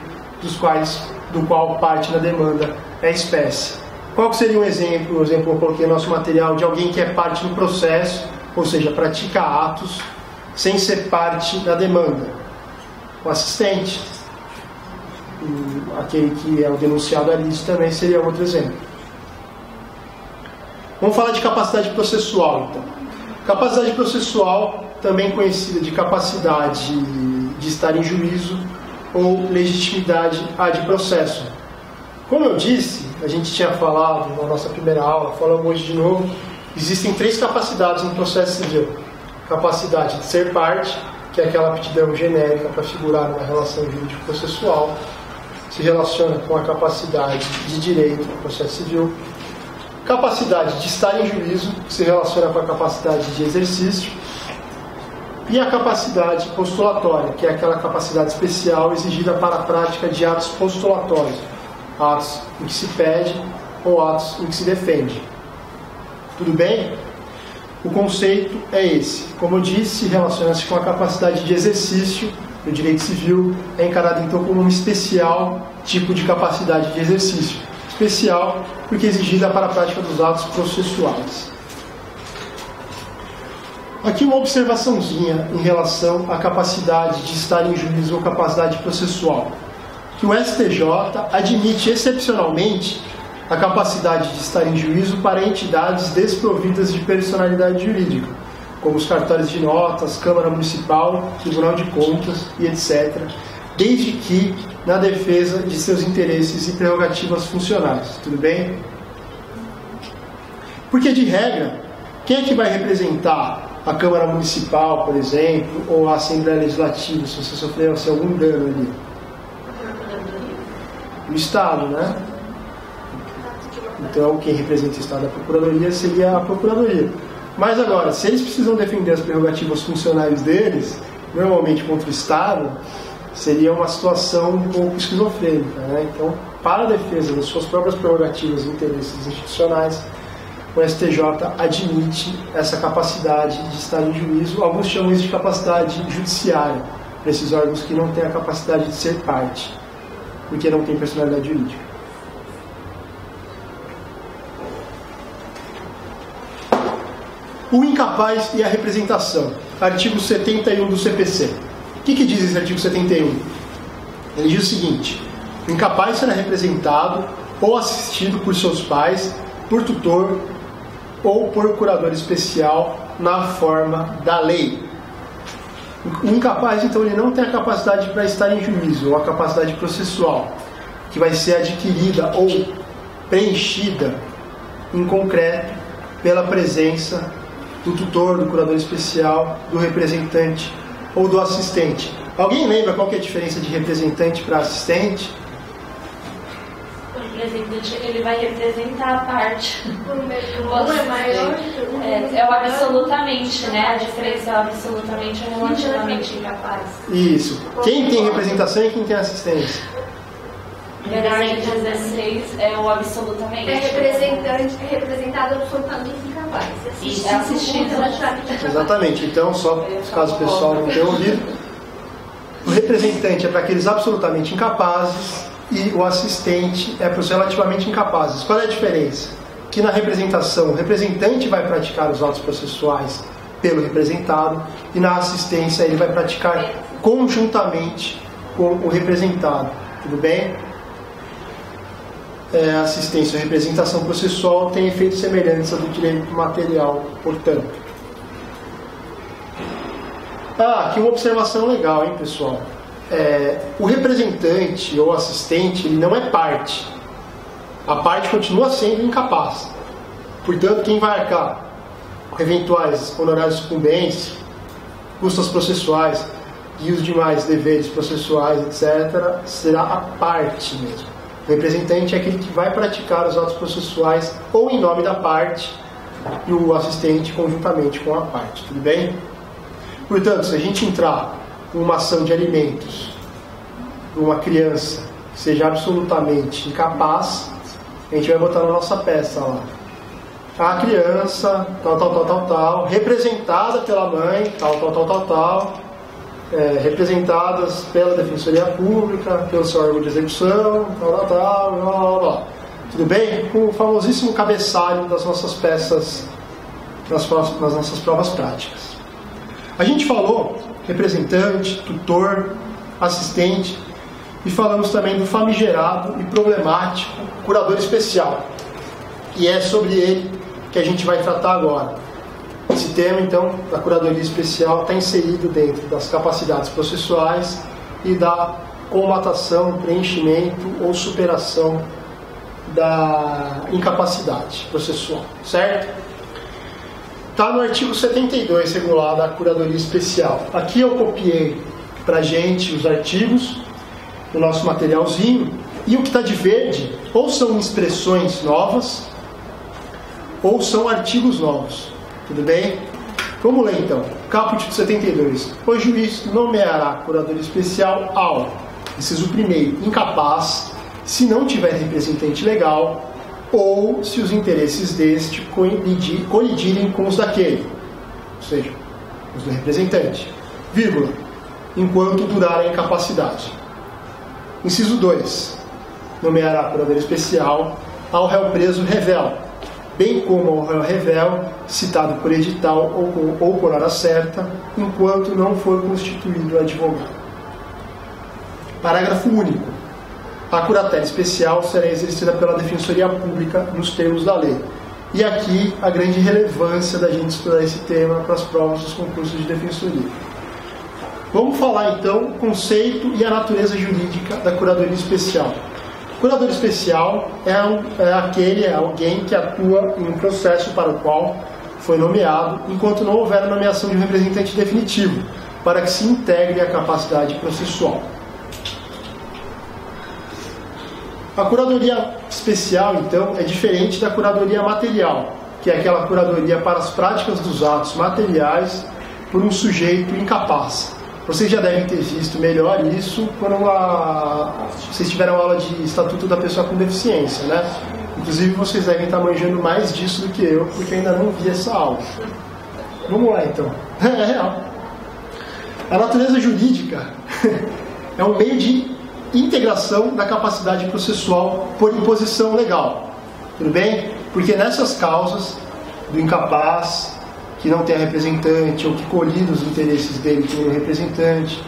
do qual parte na demanda é espécie. Qual que seria um exemplo? Um exemplo eu coloquei no nosso material de alguém que é parte no processo, ou seja, pratica atos sem ser parte na demanda. O assistente, aquele que é o denunciado ali, isso também seria outro exemplo. Vamos falar de capacidade processual, então. Capacidade processual, também conhecida de capacidade de estar em juízo ou legitimidade ad processo. Como eu disse, a gente tinha falado na nossa primeira aula, falamos hoje de novo, existem 3 capacidades no processo civil. Capacidade de ser parte, que é aquela aptidão genérica para figurar numa relação jurídico-processual, se relaciona com a capacidade de direito no processo civil. Capacidade de estar em juízo, que se relaciona com a capacidade de exercício. E a capacidade postulatória, que é aquela capacidade especial exigida para a prática de atos postulatórios, atos em que se pede ou atos em que se defende. Tudo bem? O conceito é esse. Como eu disse, relaciona-se com a capacidade de exercício do direito civil, é encarado então como um especial tipo de capacidade de exercício. Especial porque é exigida para a prática dos atos processuais. Aqui uma observaçãozinha em relação à capacidade de estar em juízo ou capacidade processual. Que o STJ admite excepcionalmente a capacidade de estar em juízo para entidades desprovidas de personalidade jurídica, como os cartórios de notas, Câmara Municipal, Tribunal de Contas e etc., desde que na defesa de seus interesses e prerrogativas funcionais. Tudo bem? Porque, de regra, quem é que vai representar a Câmara Municipal, por exemplo, ou a Assembleia Legislativa, se você sofreu algum dano ali? O Estado, né? Então, quem representa o Estado da Procuradoria seria a Procuradoria. Mas agora, se eles precisam defender as prerrogativas funcionais deles, normalmente contra o Estado, seria uma situação um pouco esquizofrênica, né? Então, para a defesa das suas próprias prerrogativas e interesses institucionais, o STJ admite essa capacidade de estar em juízo. Alguns chamam isso de capacidade judiciária, para esses órgãos que não têm a capacidade de ser parte, porque não tem personalidade jurídica. O incapaz e a representação. Artigo 71 do CPC. O que diz esse artigo 71? Ele diz o seguinte: o incapaz será representado ou assistido por seus pais, por tutor ou por curador especial na forma da lei. O incapaz, então, ele não tem a capacidade para estar em juízo, ou a capacidade processual, que vai ser adquirida ou preenchida em concreto pela presença do tutor, do curador especial, do representante ou do assistente. Alguém lembra qual que é a diferença de representante para assistente? O representante, ele vai representar a parte. É o absolutamente, né? A diferença é o absolutamente e relativamente incapaz. Isso. Quem tem representação e quem tem assistência? Verdade 16 é o absolutamente. É representado absolutamente incapaz. E é assistido relativamente incapaz. Exatamente. Então, só caso o pessoal não tenha ouvido, o representante é para aqueles absolutamente incapazes e o assistente é para os relativamente incapazes. Qual é a diferença? Que na representação, o representante vai praticar os atos processuais pelo representado e na assistência ele vai praticar conjuntamente com o representado. Tudo bem? Assistência ou representação processual tem efeitos semelhantes ao do direito material, portanto. Aqui uma observação legal, hein, pessoal? O representante ou assistente, ele não é parte. A parte continua sendo incapaz. Portanto, quem vai arcar com eventuais honorários sucumbentes, custas processuais e os demais deveres processuais, etc., será a parte mesmo. O representante é aquele que vai praticar os atos processuais ou em nome da parte e o assistente conjuntamente com a parte. Tudo bem? Portanto, se a gente entrar com uma ação de alimentos de uma criança que seja absolutamente incapaz, a gente vai botar na nossa peça lá: a criança, tal, representada pela mãe, tal, representadas pela Defensoria Pública, pelo seu órgão de execução, tal. Tudo bem? Com o famosíssimo cabeçalho das nossas peças, nas nossas provas práticas. A gente falou representante, tutor, assistente, e falamos também do famigerado e problemático curador especial. E é sobre ele que a gente vai tratar agora. Esse tema, então, da curadoria especial está inserido dentro das capacidades processuais e da comatação, preenchimento ou superação da incapacidade processual, certo? Está no artigo 72, regulado da curadoria especial. Aqui eu copiei para a gente os artigos, o nosso materialzinho, e o que está de verde ou são expressões novas ou são artigos novos. Tudo bem? Vamos ler então. Caput 72. O juiz nomeará curador especial ao, inciso 1º, incapaz, se não tiver representante legal ou se os interesses deste colidirem com os daquele, ou seja, os do representante, vírgula, enquanto durar a incapacidade. Inciso 2. Nomeará curador especial ao réu preso revel, bem como ao réu revel, citado por edital ou por hora certa, enquanto não for constituído advogado. Parágrafo único. A curatela especial será exercida pela Defensoria Pública nos termos da lei. E aqui a grande relevância da gente estudar esse tema para as provas dos concursos de defensoria. Vamos falar então o conceito e a natureza jurídica da curadoria especial. Curador especial é alguém que atua em um processo para o qual foi nomeado, enquanto não houver a nomeação de um representante definitivo, para que se integre a capacidade processual. A curadoria especial, então, é diferente da curadoria material, que é aquela curadoria para as práticas dos atos materiais por um sujeito incapaz. Vocês já devem ter visto melhor isso quando vocês tiveram aula de Estatuto da Pessoa com Deficiência, né? Inclusive, vocês devem estar manjando mais disso do que eu, porque ainda não vi essa aula. Vamos lá, então. É real. A natureza jurídica é um meio de integração da capacidade processual por imposição legal. Tudo bem? Porque nessas causas do incapaz, que não tem a representante, ou que colide os interesses dele tem um representante,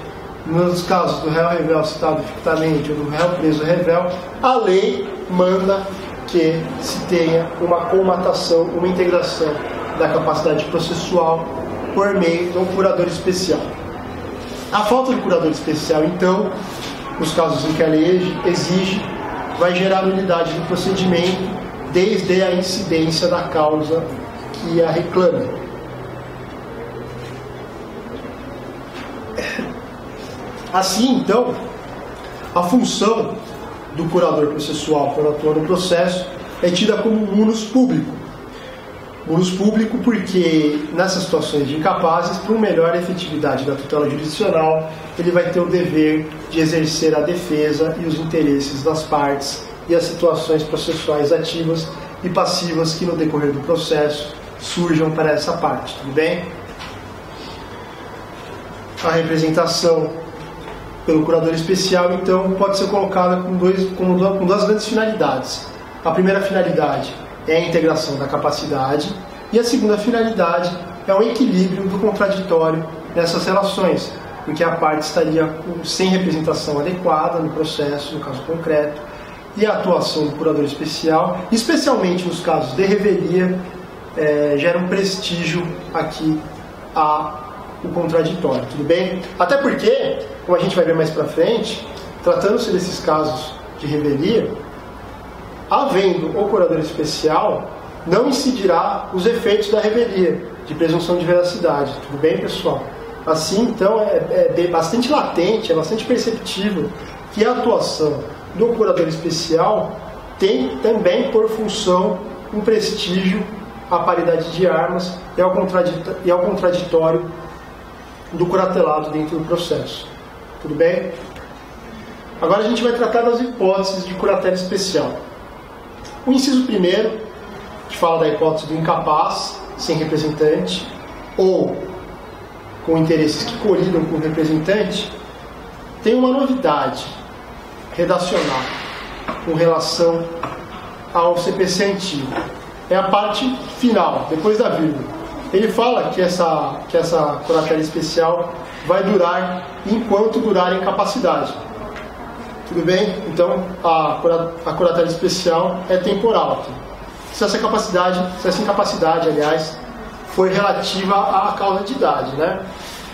nos casos do réu revel citado fictamente, ou do réu preso revel, a lei manda que se tenha uma comatação, uma integração da capacidade processual por meio de um curador especial. A falta de curador especial, então, nos casos em que a lei exige, vai gerar nulidade do procedimento desde a incidência da causa que a reclama. Assim, então, a função do curador processual quando atua no processo é tida como munus público. Munus público porque, nessas situações de incapazes, por melhor efetividade da tutela jurisdicional, ele vai ter o dever de exercer a defesa e os interesses das partes e as situações processuais ativas e passivas que, no decorrer do processo, surjam para essa parte. Tudo bem? A representação pelo curador especial, então, pode ser colocada com duas grandes finalidades. A primeira finalidade é a integração da capacidade e a segunda finalidade é o equilíbrio do contraditório nessas relações, porque a parte estaria sem representação adequada no processo, no caso concreto, e a atuação do curador especial, especialmente nos casos de revelia, gera um prestígio aqui o contraditório, tudo bem? Até porque, como a gente vai ver mais para frente, tratando-se desses casos de revelia, havendo o curador especial, não incidirá os efeitos da revelia, de presunção de veracidade, tudo bem, pessoal? Assim, então, é bastante latente, é bastante perceptível que a atuação do curador especial tem também por função um prestígio à paridade de armas e ao contraditório do curatelado dentro do processo. Tudo bem? Agora a gente vai tratar das hipóteses de curatela especial. O inciso primeiro, que fala da hipótese do incapaz, sem representante, ou com interesses que colidam com o representante, tem uma novidade redacional com relação ao CPC antigo. É a parte final, depois da vírgula. Ele fala que essa curatela especial vai durar enquanto durar a incapacidade. Tudo bem? Então, a curatela especial é temporal. Se essa incapacidade, aliás, for relativa à causa de idade, né?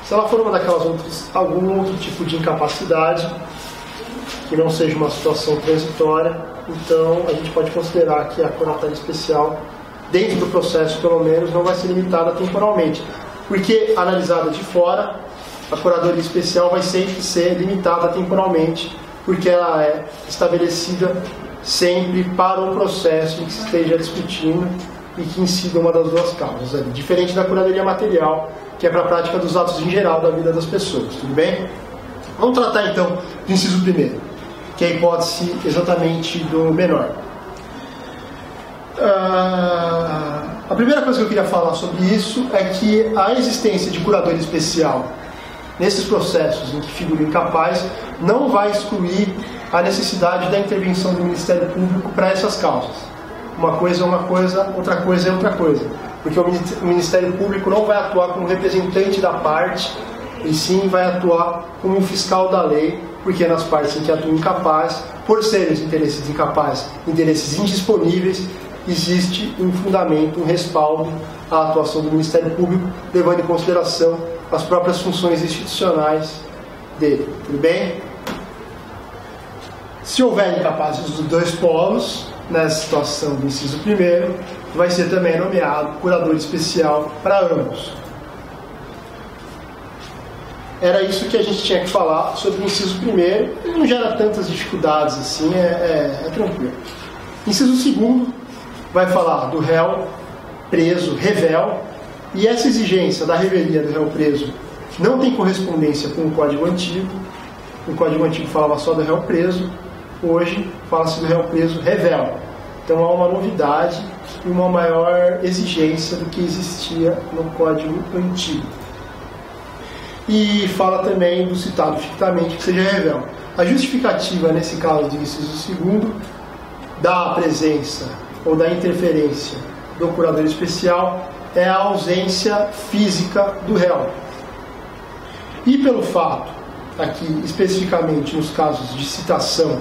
Se ela for uma daquelas algum outro tipo de incapacidade, que não seja uma situação transitória, então a gente pode considerar que a curatela especial, dentro do processo pelo menos, não vai ser limitada temporalmente. Porque, analisada de fora, a curadoria especial vai sempre ser limitada temporalmente, porque ela é estabelecida sempre para um processo em que se esteja discutindo e que incida uma das duas causas ali. Diferente da curadoria material, que é para a prática dos atos em geral da vida das pessoas. Tudo bem? Vamos tratar então do inciso primeiro, que é a hipótese exatamente do menor. A primeira coisa que eu queria falar sobre isso é que a existência de curador especial nesses processos em que figura incapaz não vai excluir a necessidade da intervenção do Ministério Público para essas causas. Uma coisa é uma coisa, outra coisa é outra coisa. Porque o Ministério Público não vai atuar como representante da parte, e sim vai atuar como um fiscal da lei, porque nas partes em que atua incapaz, por serem os interesses incapazes, interesses indisponíveis, existe um fundamento, um respaldo à atuação do Ministério Público, levando em consideração as próprias funções institucionais dele. Tudo bem? Se houver incapazes dos dois polos, nessa situação do inciso 1º, vai ser também nomeado curador especial para ambos. Era isso que a gente tinha que falar sobre o inciso 1º, e não gera tantas dificuldades assim, é tranquilo. Inciso 2º vai falar do réu preso, revel, e essa exigência da revelia do réu preso não tem correspondência com o Código Antigo. O Código Antigo falava só do réu preso, hoje fala-se do réu preso revel. Então há uma novidade e uma maior exigência do que existia no Código Antigo. E fala também do citado fictamente que seja revel. A justificativa nesse caso do inciso 2º da presença ou da interferência do curador especial é a ausência física do réu. E pelo fato, aqui especificamente nos casos de citação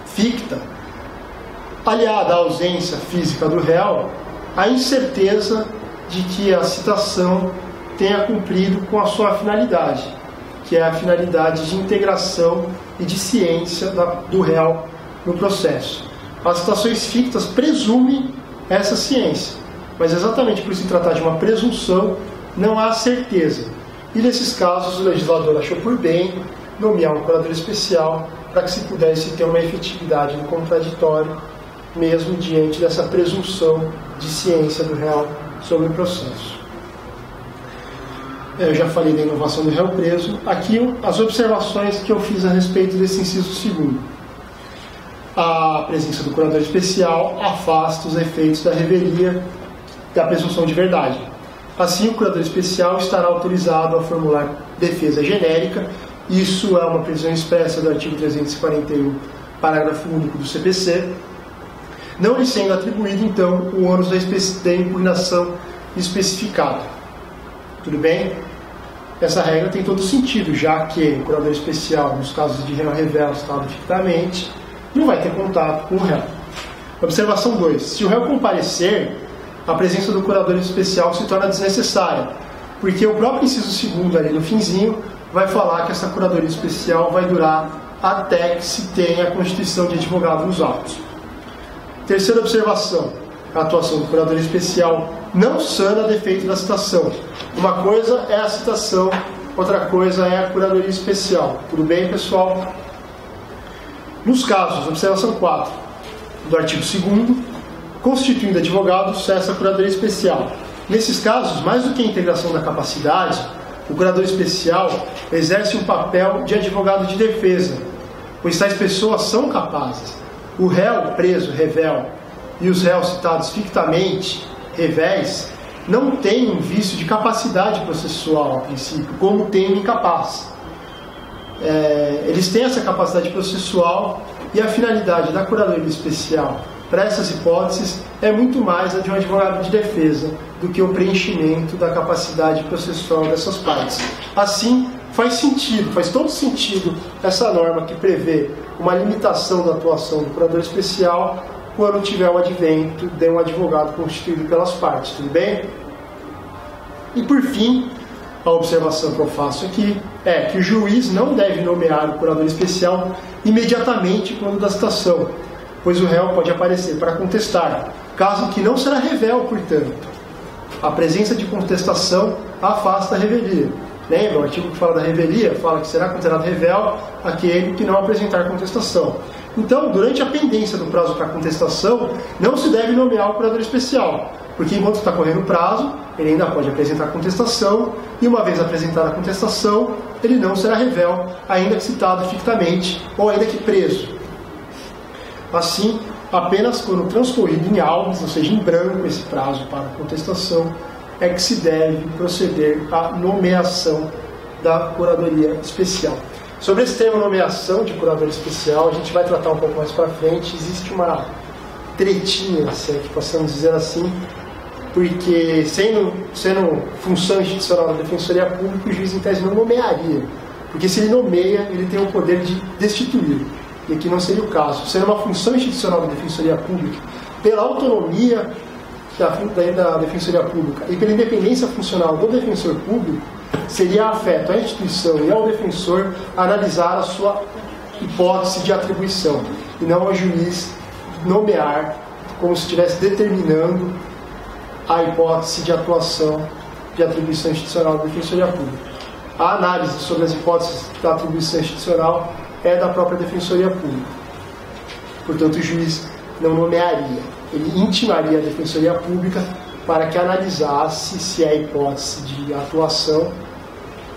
ficta, aliada à ausência física do réu, a incerteza de que a citação tenha cumprido com a sua finalidade, que é a finalidade de integração e de ciência do réu no processo. As citações fictas presumem essa ciência, mas exatamente por se tratar de uma presunção, não há certeza. E nesses casos o legislador achou por bem nomear um curador especial para que se pudesse ter uma efetividade no contraditório, mesmo diante dessa presunção de ciência do réu sobre o processo. Eu já falei da inovação do réu preso. Aqui as observações que eu fiz a respeito desse inciso 2º. A presença do curador especial afasta os efeitos da revelia da presunção de verdade. Assim, o curador especial estará autorizado a formular defesa genérica. Isso é uma previsão expressa do artigo 341, parágrafo único do CPC, não lhe sendo atribuído, então, o ônus da impugnação especificada. Tudo bem? Essa regra tem todo sentido, já que o curador especial, nos casos de réu revel citado fictamente, não vai ter contato com o réu. Observação 2. Se o réu comparecer, a presença do curador especial se torna desnecessária, porque o próprio inciso 2º, ali no finzinho, vai falar que essa curadoria especial vai durar até que se tenha a constituição de advogado nos autos. Terceira observação. A atuação do curador especial não sana defeito da citação. Uma coisa é a citação, outra coisa é a curadoria especial. Tudo bem, pessoal? Nos casos, observação 4, do artigo 2º, constituindo advogado, cessa a curadoria especial. Nesses casos, mais do que a integração da capacidade, o curador especial exerce um papel de advogado de defesa, pois tais pessoas são capazes. O réu preso, revel, e os réus citados fictamente, revéis, não têm um vício de capacidade processual, a princípio, como tem o incapaz. Eles têm essa capacidade processual e a finalidade da curadoria especial para essas hipóteses é muito mais a de um advogado de defesa do que o preenchimento da capacidade processual dessas partes. Assim, faz todo sentido essa norma que prevê uma limitação da atuação do curador especial quando tiver o advento de um advogado constituído pelas partes, tudo bem? E por fim, a observação que eu faço aqui é que o juiz não deve nomear o curador especial imediatamente quando da citação, pois o réu pode aparecer para contestar, caso que não será revel, portanto. A presença de contestação afasta a revelia. Lembra? O artigo que fala da revelia fala que será considerado revel aquele que não apresentar contestação. Então, durante a pendência do prazo para contestação, não se deve nomear o curador especial, porque enquanto está correndo o prazo, ele ainda pode apresentar contestação, e uma vez apresentada a contestação, ele não será revel, ainda que citado fictamente, ou ainda que preso. Assim, apenas quando transcorrido em alvos, ou seja, em branco, esse prazo para contestação, é que se deve proceder à nomeação da curadoria especial. Sobre esse termo nomeação de curador especial, a gente vai tratar um pouco mais para frente. Existe uma tretinha, se é que possamos dizer assim, porque sendo função institucional da Defensoria Pública, o juiz em tese não nomearia, porque se ele nomeia, ele tem o poder de destituir, e aqui não seria o caso. Sendo uma função institucional da Defensoria Pública, pela autonomia da Defensoria Pública e pela independência funcional do defensor público, seria afeto à instituição e ao defensor analisar a sua hipótese de atribuição, e não ao juiz nomear como se estivesse determinando a hipótese de atuação de atribuição institucional da Defensoria Pública. A análise sobre as hipóteses da atribuição institucional é da própria Defensoria Pública. Portanto, o juiz não nomearia, ele intimaria a Defensoria Pública para que analisasse se é hipótese de atuação,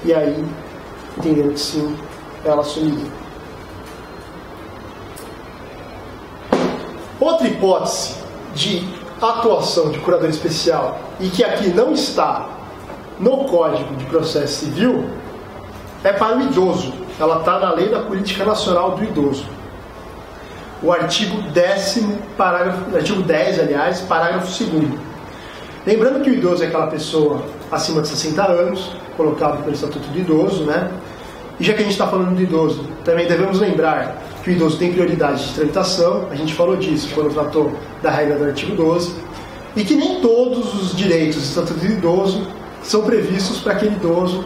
e aí, entendendo que sim, ela assumiria. Outra hipótese de atuação de curador especial, e que aqui não está no Código de Processo Civil, é para o idoso. Ela está na Lei da Política Nacional do Idoso. O artigo 10º, artigo 10, aliás, parágrafo 2º. Lembrando que o idoso é aquela pessoa acima de 60 anos, colocado pelo Estatuto do Idoso, né? E já que a gente está falando do idoso, também devemos lembrar que o idoso tem prioridade de tramitação, a gente falou disso quando tratou da regra do artigo 12, e que nem todos os direitos do Estatuto do Idoso são previstos para aquele idoso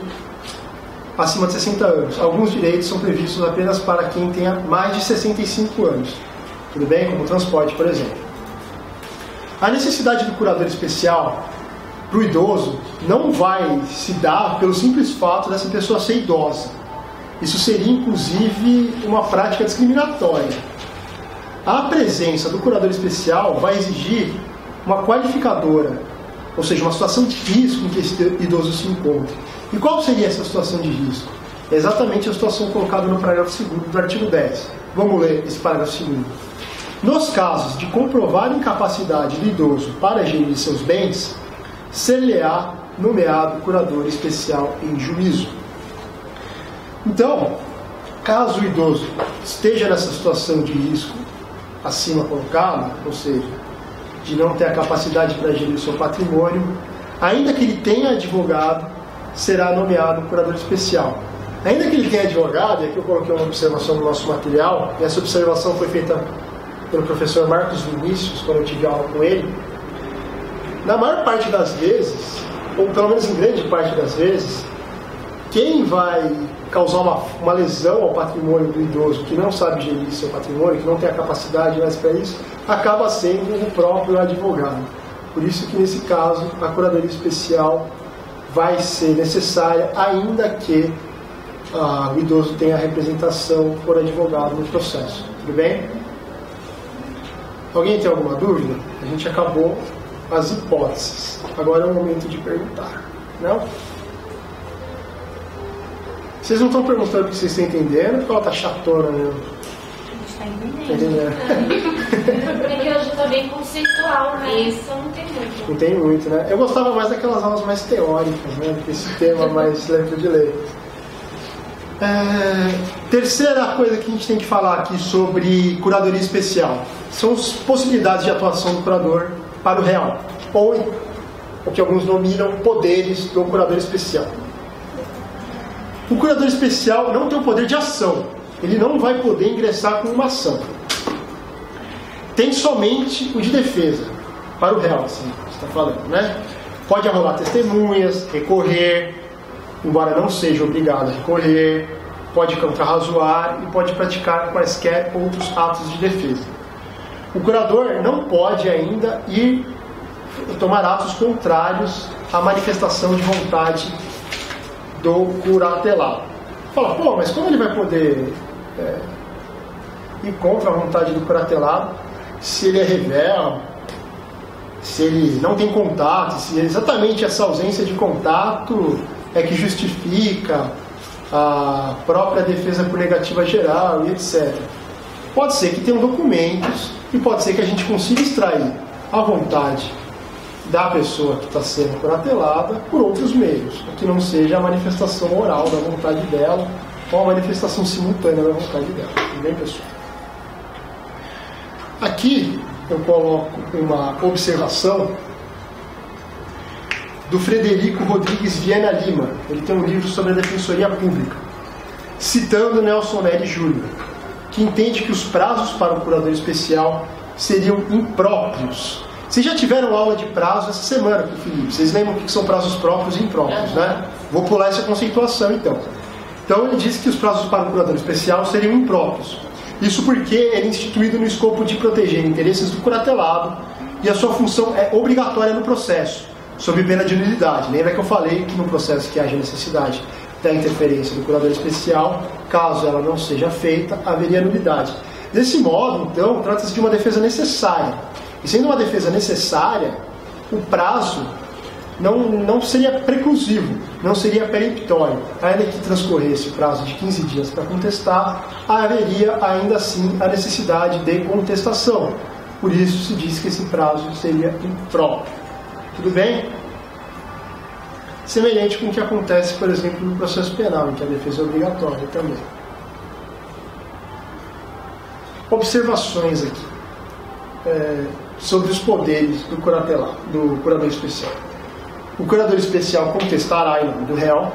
acima de 60 anos. Alguns direitos são previstos apenas para quem tenha mais de 65 anos. Tudo bem? Como o transporte, por exemplo. A necessidade do curador especial para o idoso não vai se dar pelo simples fato dessa pessoa ser idosa. Isso seria, inclusive, uma prática discriminatória. A presença do curador especial vai exigir uma qualificadora, ou seja, uma situação de risco em que esse idoso se encontra. E qual seria essa situação de risco? É exatamente a situação colocada no parágrafo 2º do artigo 10. Vamos ler esse parágrafo 2º. Nos casos de comprovada incapacidade do idoso para gerir seus bens, ser-lhe-á nomeado curador especial em juízo. Então, caso o idoso esteja nessa situação de risco acima colocado, ou seja, de não ter a capacidade para gerir o seu patrimônio, ainda que ele tenha advogado, será nomeado curador especial. Ainda que ele tenha advogado, e aqui eu coloquei uma observação no nosso material, e essa observação foi feita pelo professor Marcos Vinícius, quando eu tive aula com ele. Na maior parte das vezes, ou pelo menos em grande parte das vezes, quem vai causar uma lesão ao patrimônio do idoso que não sabe gerir seu patrimônio, que não tem a capacidade mais para isso, acaba sendo o próprio advogado. Por isso que nesse caso a curadoria especial vai ser necessária, ainda que o idoso tenha a representação por advogado no processo. Tudo bem? Alguém tem alguma dúvida? A gente acabou as hipóteses. Agora é o momento de perguntar. Não? Vocês não estão perguntando o que vocês estão entendendo, porque ela está chatona mesmo. A gente está entendendo. Porque hoje está bem conceitual, né? Isso não tem muito. Não tem muito, né? Eu gostava mais daquelas aulas mais teóricas, né? Do que esse tema mais lento de ler. Terceira coisa que a gente tem que falar aqui sobre curadoria especial são as possibilidades de atuação do curador para o real, ou o que alguns nominam poderes do curador especial. O curador especial não tem o poder de ação, ele não vai poder ingressar com uma ação. Tem somente o de defesa, para o réu, assim, você está falando, né? Pode arrolar testemunhas, recorrer, embora não seja obrigado a recorrer, pode contrarrazoar e pode praticar quaisquer outros atos de defesa. O curador não pode ainda tomar atos contrários à manifestação de vontade do curatelado. Fala, pô, mas como ele vai poder ir contra a vontade do curatelado se ele é rebelde, se ele não tem contato, se exatamente essa ausência de contato é que justifica a própria defesa por negativa geral e etc. Pode ser que tenham documentos e pode ser que a gente consiga extrair a vontade da pessoa que está sendo curatelada por outros meios, que não seja a manifestação oral da vontade dela ou a manifestação simultânea da vontade dela. Tudo bem, pessoal? Aqui eu coloco uma observação do Frederico Rodrigues Viana Lima. Ele tem um livro sobre a Defensoria Pública, citando Nelson Nery Júnior, que entende que os prazos para o curador especial seriam impróprios. Vocês já tiveram aula de prazo essa semana com o Felipe. Vocês lembram o que são prazos próprios e impróprios, né? Vou pular essa conceituação, então. Então ele diz que os prazos para o curador especial seriam impróprios. Isso porque ele é instituído no escopo de proteger interesses do curatelado e a sua função é obrigatória no processo, sob pena de nulidade. Lembra que eu falei que no processo que haja necessidade da interferência do curador especial, caso ela não seja feita, haveria nulidade. Desse modo, então, trata-se de uma defesa necessária. E sendo uma defesa necessária, o prazo não seria preclusivo, não seria peremptório. Ainda que transcorresse o prazo de 15 dias para contestar, haveria ainda assim a necessidade de contestação. Por isso se diz que esse prazo seria impróprio. Tudo bem? Semelhante com o que acontece, por exemplo, no processo penal, em que a defesa é obrigatória também. Observações aqui sobre os poderes do curador especial. O curador especial contestará em nome do réu,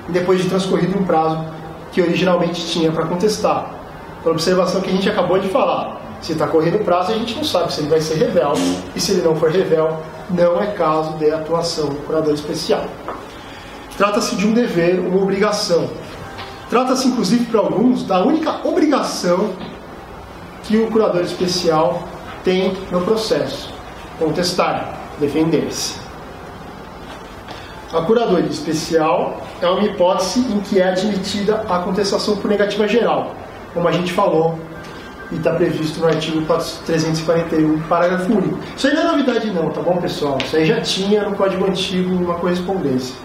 depois de transcorrido um prazo que originalmente tinha para contestar. Por observação que a gente acabou de falar. Se está correndo o prazo, a gente não sabe se ele vai ser revel, e se ele não for revel, não é caso de atuação do curador especial. Trata-se de um dever, uma obrigação. Trata-se, inclusive, para alguns, da única obrigação que o curador especial tem no processo: contestar, defender-se. A curadoria especial é uma hipótese em que é admitida a contestação por negativa geral, como a gente falou, e está previsto no artigo 341, parágrafo único. Isso aí não é novidade não, tá bom, pessoal? Isso aí já tinha no Código Antigo uma correspondência.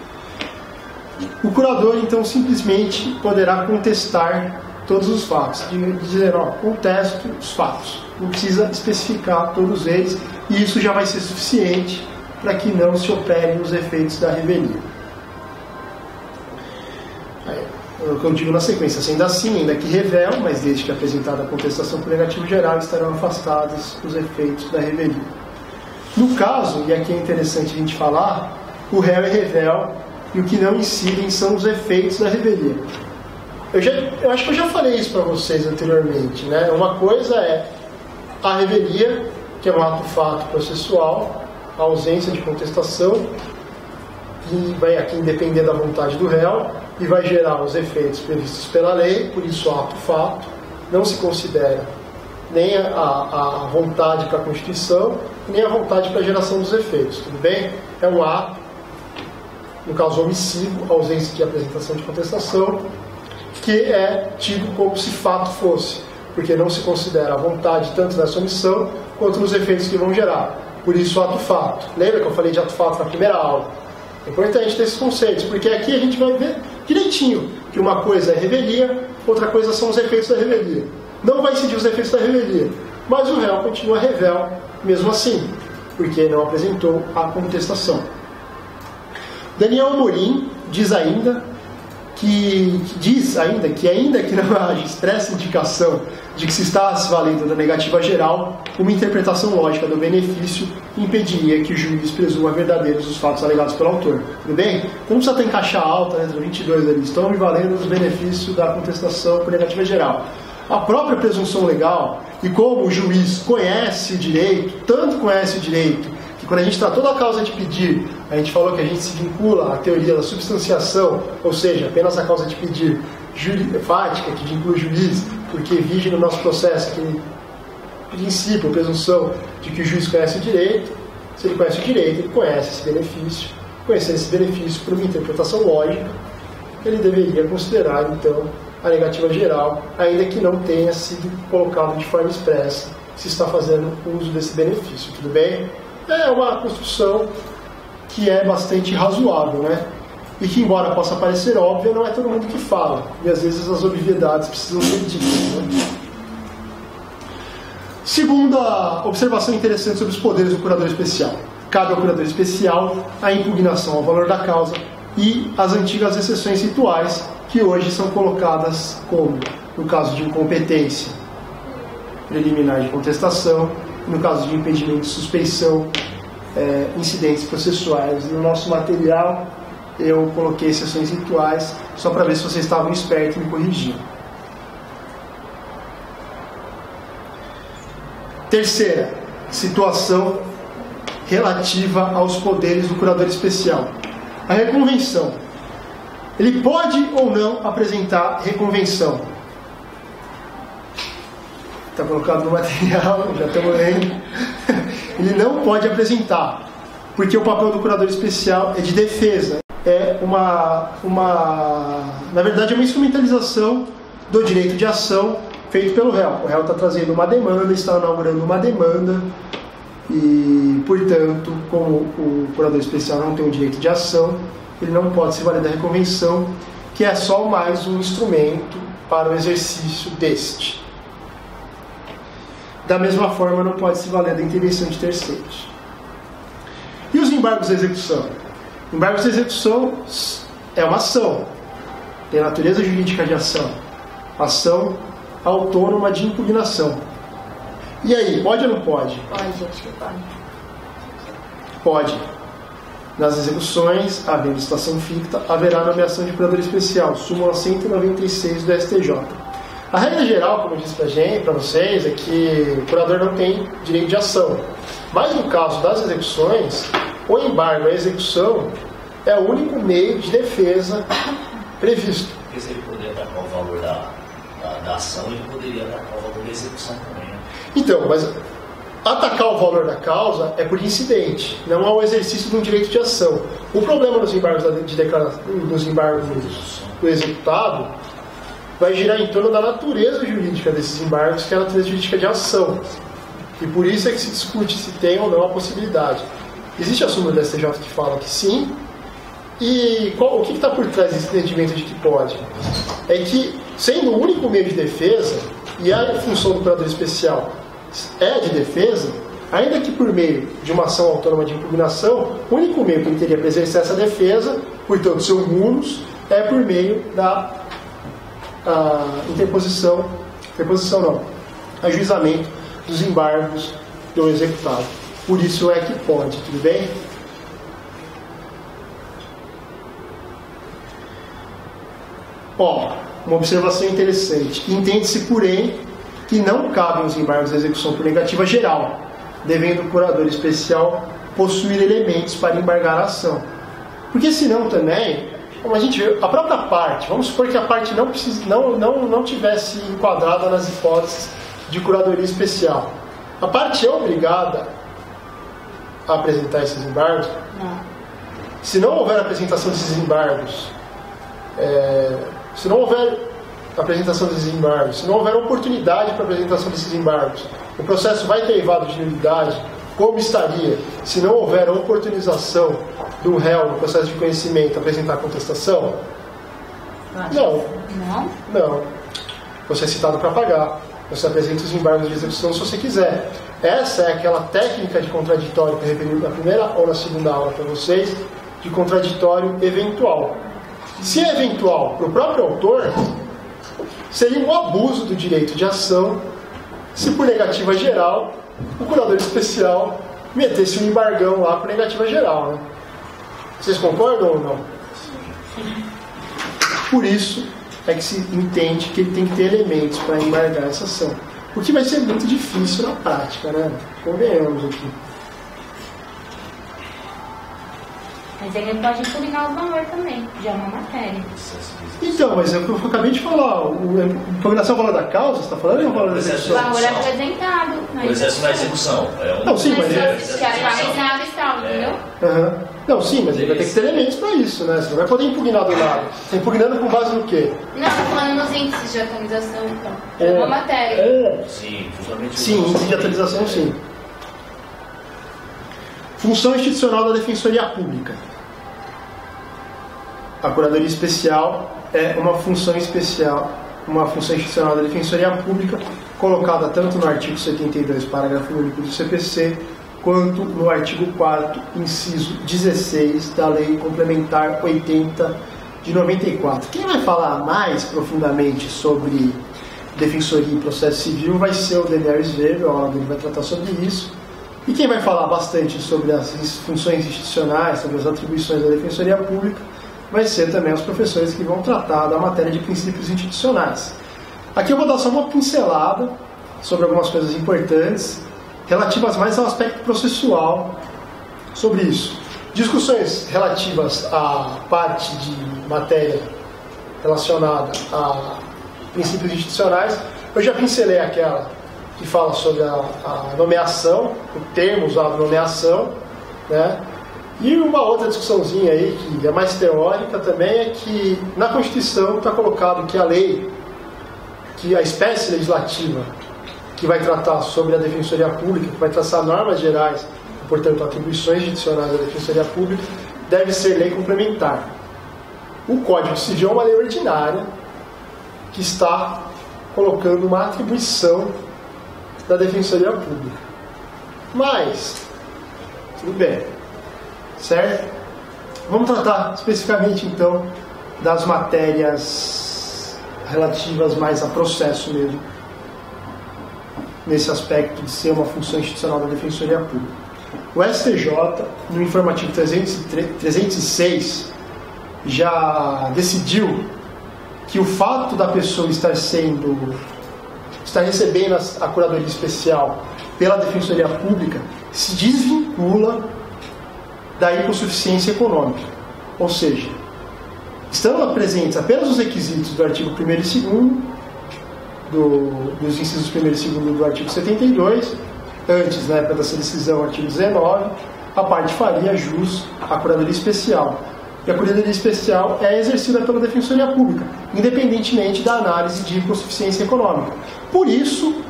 O curador, então, simplesmente poderá contestar todos os fatos. Dizer, ó, contesto os fatos. Não precisa especificar todos eles, e isso já vai ser suficiente para que não se operem os efeitos da revelia. O que eu digo na sequência: sendo assim, ainda que revel, mas desde que apresentada a contestação por negativo geral, estarão afastados os efeitos da revelia. No caso, e aqui é interessante a gente falar, o réu é revel e o que não incidem são os efeitos da revelia. Eu acho que eu já falei isso para vocês anteriormente, né? Uma coisa é a revelia, que é um ato-fato processual, a ausência de contestação, que vai aqui depender da vontade do réu e vai gerar os efeitos previstos pela lei, por isso ato-fato, não se considera nem a vontade para a Constituição, nem a vontade para a geração dos efeitos, tudo bem? É um ato, no caso omissivo, ausência de apresentação de contestação, que é tido como se fato fosse, porque não se considera a vontade tanto nessa omissão quanto nos efeitos que vão gerar. Por isso, ato-fato. Lembra que eu falei de ato-fato na primeira aula? É importante ter esses conceitos, porque aqui a gente vai ver direitinho que uma coisa é revelia, outra coisa são os efeitos da revelia. Não vai incidir os efeitos da revelia, mas o réu continua revel mesmo assim, porque não apresentou a contestação. Daniel Amorim diz ainda que ainda que não haja expressa indicação de que se está se valendo da negativa geral, uma interpretação lógica do benefício impediria que o juiz presuma verdadeiros os fatos alegados pelo autor. Tudo bem? Então não precisa ter em caixa alta, letra 22 ali, estão me valendo os benefícios da contestação por negativa geral. A própria presunção legal, e como o juiz conhece o direito, tanto conhece o direito, que quando a gente tratou da causa de pedir, a gente falou que a gente se vincula à teoria da substanciação, ou seja, apenas a causa de pedir fática, que inclui o juiz, porque vige no nosso processo aquele princípio, a presunção de que o juiz conhece o direito. Se ele conhece o direito, ele conhece esse benefício. Conhecer esse benefício por uma interpretação lógica, ele deveria considerar, então, a negativa geral, ainda que não tenha sido colocado de forma expressa, se está fazendo uso desse benefício. Tudo bem? É uma construção que é bastante razoável, né? E que, embora possa parecer óbvia, não é todo mundo que fala. E às vezes as obviedades precisam ser ditas, né? Segunda observação interessante sobre os poderes do curador especial. Cabe ao curador especial a impugnação ao valor da causa e as antigas exceções rituais que hoje são colocadas como, no caso de incompetência preliminar de contestação, no caso de impedimento de suspeição, incidentes processuais. No nosso material eu coloquei exceções rituais só para ver se vocês estavam espertos e me corrigiam. Terceira situação relativa aos poderes do curador especial. A reconvenção. Ele pode ou não apresentar reconvenção. Está colocado no material, já estamos lendo. Ele não pode apresentar, porque o papel do curador especial é de defesa. É na verdade, é uma instrumentalização do direito de ação feito pelo réu. O réu está trazendo uma demanda, está inaugurando uma demanda e, portanto, como o curador especial não tem o direito de ação, ele não pode se valer da reconvenção, que é só mais um instrumento para o exercício deste. Da mesma forma, não pode se valer da intervenção de terceiros. E os embargos de execução? Embargos de execução é uma ação, tem natureza jurídica de ação, ação autônoma de impugnação. E aí, pode ou não pode? Pode, acho que pode. Pode. Nas execuções, havendo situação ficta, haverá nomeação de curador especial, súmula 196 do STJ. A regra geral, como eu disse para vocês, é que o curador não tem direito de ação. Mas no caso das execuções, o embargo à execução é o único meio de defesa previsto. Porque se ele poderia atacar o valor da ação, ele poderia atacar o valor da execução também, né? Então, mas atacar o valor da causa é por incidente, não é o exercício de um direito de ação. O problema dos embargos do executado vai girar em torno da natureza jurídica desses embargos, que é a natureza jurídica de ação. E por isso é que se discute se tem ou não a possibilidade. Existe a súmula do STJ que fala que sim. E o que está por trás desse entendimento de que pode? É que, sendo o único meio de defesa, e a função do curador especial é de defesa, ainda que por meio de uma ação autônoma de impugnação, o único meio que ele teria para exercer essa defesa, portanto, seu munus, é por meio da ajuizamento dos embargos do executado. Por isso é que pode, tudo bem? Uma observação interessante. Entende-se, porém, que não cabem os embargos de execução por negativa geral, devendo o curador especial possuir elementos para embargar a ação. Porque senão também, como a gente vê, a própria parte, vamos supor que a parte não tivesse enquadrada nas hipóteses de curadoria especial. A parte é obrigada a apresentar esses embargos? Não. Se não houver apresentação desses embargos, se não houver apresentação desses embargos, se não houver oportunidade para apresentação desses embargos, o processo vai ter evado de nulidade, como estaria se não houver oportunização do réu no processo de conhecimento apresentar contestação? Não. Não. Você é citado para pagar. Você apresenta os embargos de execução se você quiser. Essa é aquela técnica de contraditório que eu referi na primeira ou na segunda aula para vocês, de contraditório eventual. Se é eventual para o próprio autor, seria um abuso do direito de ação se por negativa geral o curador especial metesse um embargão lá por negativa geral, né? Vocês concordam ou não? Por isso é que se entende que ele tem que ter elementos para embargar essa ação. O que vai ser muito difícil na prática, né? Convenhamos aqui. Mas ele pode impugnar o valor também, já é uma matéria. Então, mas é o que eu acabei de falar. Impugnação é o valor da causa, você está falando, ou é o valor da O execução? valor apresentado. O exercício na execução. Não, sim, mas Se atualizado está, entendeu? Não, sim, mas ele vai ter que ter elementos para isso, né? Você não vai poder impugnar do nada. Você está impugnando com base no quê? Não, estou falando nos índices de atualização, então. É uma matéria. Sim, justamente. Sim, índice de atualização, sim. Função institucional da Defensoria Pública. A Curadoria Especial é uma função especial, uma função institucional da Defensoria Pública, colocada tanto no artigo 72, parágrafo único do CPC, quanto no artigo 4º, inciso 16 da Lei Complementar 80 de 94. Quem vai falar mais profundamente sobre Defensoria e Processo Civil vai ser o Daniel Svevel, ele vai tratar sobre isso. E quem vai falar bastante sobre as funções institucionais, sobre as atribuições da Defensoria Pública, vai ser também os professores que vão tratar da matéria de princípios institucionais. Aqui eu vou dar só uma pincelada sobre algumas coisas importantes, relativas mais ao aspecto processual sobre isso. Discussões relativas à parte de matéria relacionada a princípios institucionais. Eu já pincelei aquela que fala sobre a nomeação, o termo usado nomeação, né? E uma outra discussãozinha aí, que é mais teórica também, é que na Constituição está colocado que a lei, que a espécie legislativa que vai tratar sobre a Defensoria Pública, que vai traçar normas gerais, portanto atribuições judicionais da Defensoria Pública, deve ser lei complementar. O Código Civil é uma lei ordinária que está colocando uma atribuição da Defensoria Pública. Mas, tudo bem, certo? Vamos tratar especificamente então das matérias relativas mais a processo mesmo, nesse aspecto de ser uma função institucional da Defensoria Pública. O STJ, no informativo 306, já decidiu que o fato da pessoa estar recebendo a curadoria especial pela Defensoria Pública se desvincula da hipossuficiência econômica. Ou seja, estão presentes apenas os requisitos do artigo 1º e 2º, dos incisos 1º e 2º do artigo 72, antes, na época dessa decisão, artigo 19, a parte faria jus à curadoria especial. E a curadoria especial é exercida pela Defensoria Pública, independentemente da análise de hipossuficiência econômica. Por isso,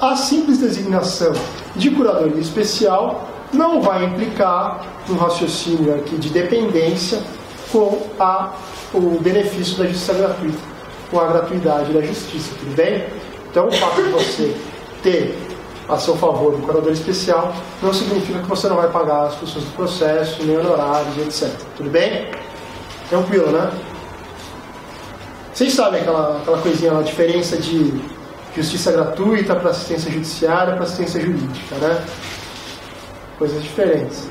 a simples designação de curadoria especial não vai implicar um raciocínio aqui de dependência com o benefício da justiça gratuita, com a gratuidade da justiça, tudo bem? Então, o fato de você ter a seu favor um curador especial não significa que você não vai pagar as custas do processo, nem honorários, etc. Tudo bem? Tranquilo, né? Vocês sabem aquela coisinha lá, a diferença de justiça gratuita para assistência judiciária para assistência jurídica, né? Coisas diferentes.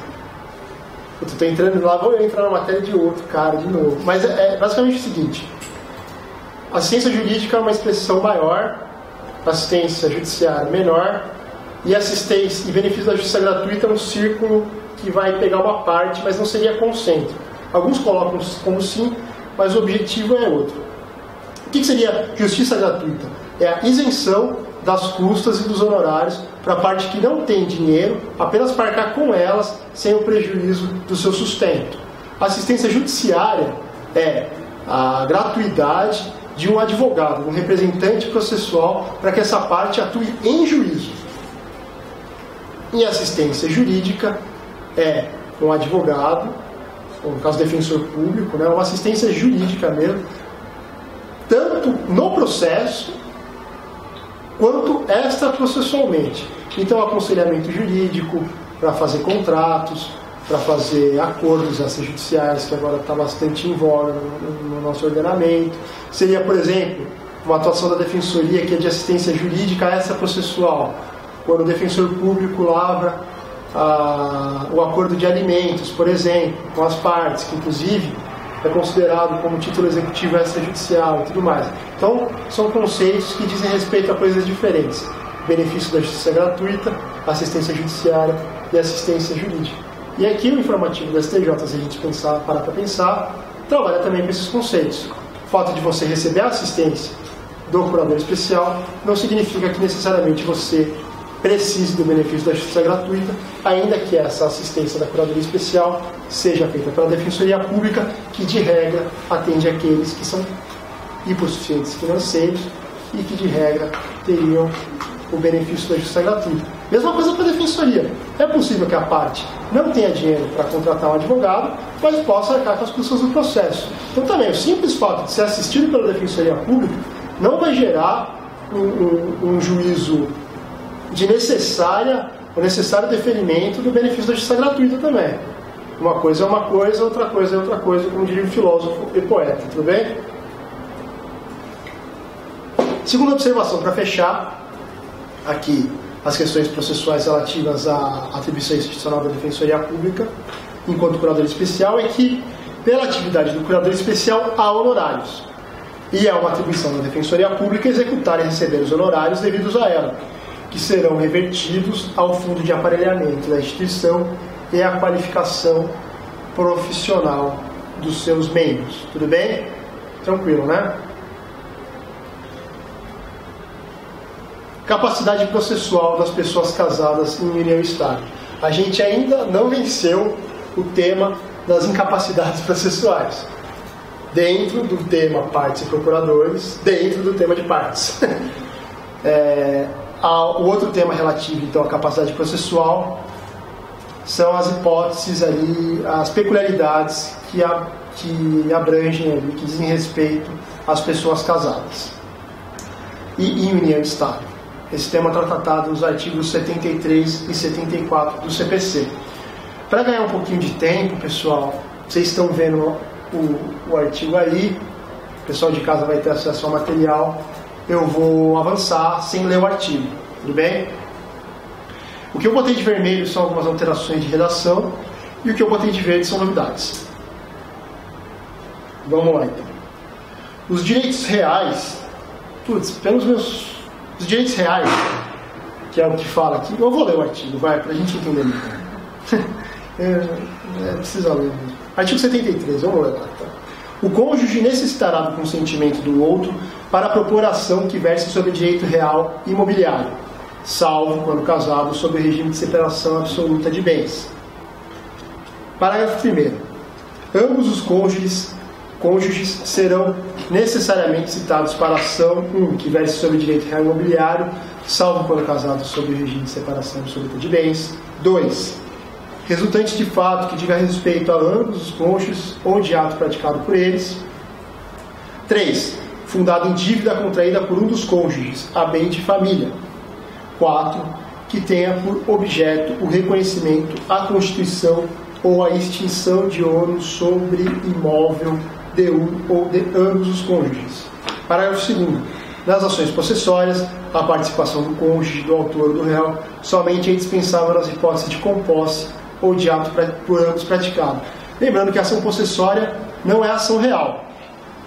Eu estou entrando lá, vou entrar na matéria de outro cara de novo. Mas é basicamente o seguinte: assistência jurídica é uma expressão maior, assistência judiciária menor, e assistência e benefício da justiça gratuita é um círculo que vai pegar uma parte, mas não seria concêntrico. Alguns colocam como sim, mas o objetivo é outro. O que seria justiça gratuita? É a isenção das custas e dos honorários para a parte que não tem dinheiro, apenas para arcar com elas sem o prejuízo do seu sustento. A assistência judiciária é a gratuidade de um advogado, um representante processual, para que essa parte atue em juízo. E assistência jurídica é um advogado, ou no caso defensor público, né, uma assistência jurídica mesmo, tanto no processo quanto extraprocessualmente. Então, aconselhamento jurídico para fazer contratos, para fazer acordos extrajudiciais, que agora está bastante em voga no nosso ordenamento. Seria, por exemplo, uma atuação da defensoria que é de assistência jurídica extraprocessual, quando o defensor público lavra o acordo de alimentos, por exemplo, com as partes, que inclusive é considerado como título executivo extrajudicial e tudo mais. Então, são conceitos que dizem respeito a coisas diferentes. Benefício da justiça gratuita, assistência judiciária e assistência jurídica. E aqui o informativo do STJ, se a gente parar para pensar, trabalha também com esses conceitos. O fato de você receber a assistência do curador especial não significa que necessariamente você precise do benefício da justiça gratuita, ainda que essa assistência da curadoria especial seja feita pela Defensoria Pública, que de regra atende aqueles que são hipossuficientes financeiros e que de regra teriam o benefício da justiça gratuita. Mesma coisa para a Defensoria. É possível que a parte não tenha dinheiro para contratar um advogado, mas possa arcar com as custas do processo. Então também, o simples fato de ser assistido pela Defensoria Pública não vai gerar um juízo de o necessário deferimento do benefício da justiça gratuita também. Uma coisa é uma coisa, outra coisa é outra coisa, como diria o filósofo e poeta, tudo bem? Segunda observação, para fechar aqui as questões processuais relativas à atribuição institucional da Defensoria Pública enquanto curador especial, é que pela atividade do curador especial há honorários. E é uma atribuição da Defensoria Pública executar e receber os honorários devidos a ela, que serão revertidos ao fundo de aparelhamento da instituição e à qualificação profissional dos seus membros. Tudo bem? Tranquilo, né? Capacidade processual das pessoas casadas em união estável. A gente ainda não venceu o tema das incapacidades processuais. Dentro do tema partes e procuradores, dentro do tema de partes. O outro tema relativo, então, à capacidade processual são as hipóteses ali, as peculiaridades que abrangem ali, que dizem respeito às pessoas casadas e em união estável. Esse tema está tratado nos artigos 73 e 74 do CPC. Para ganhar um pouquinho de tempo, pessoal, vocês estão vendo o artigo aí, o pessoal de casa vai ter acesso ao material, eu vou avançar sem ler o artigo, tudo bem? O que eu botei de vermelho são algumas alterações de redação e o que eu botei de verde são novidades. Vamos lá então. Os direitos reais, os direitos reais, que é o que fala aqui, eu vou ler o artigo, vai, para a gente entender melhor. Precisa ler mesmo. Artigo 73, vamos ler lá. Tá? O cônjuge necessitará do consentimento do outro para propor ação que verse sobre direito real imobiliário, salvo quando casado sob o regime de separação absoluta de bens. Parágrafo 1º. Ambos os cônjuges serão necessariamente citados para ação 1, que verse sobre direito real imobiliário, salvo quando casados sob o regime de separação absoluta de bens. 2. Resultante de fato que diga respeito a ambos os cônjuges ou de ato praticado por eles. 3. Fundado em dívida contraída por um dos cônjuges, a bem de família. 4. Que tenha por objeto o reconhecimento, a constituição ou a extinção de ônus sobre imóvel de um ou de ambos os cônjuges. Parágrafo 2º. Nas ações possessórias, a participação do cônjuge, do autor ou do réu somente é indispensável nas hipóteses de composse ou de ato por ambos praticado. Lembrando que a ação possessória não é ação real.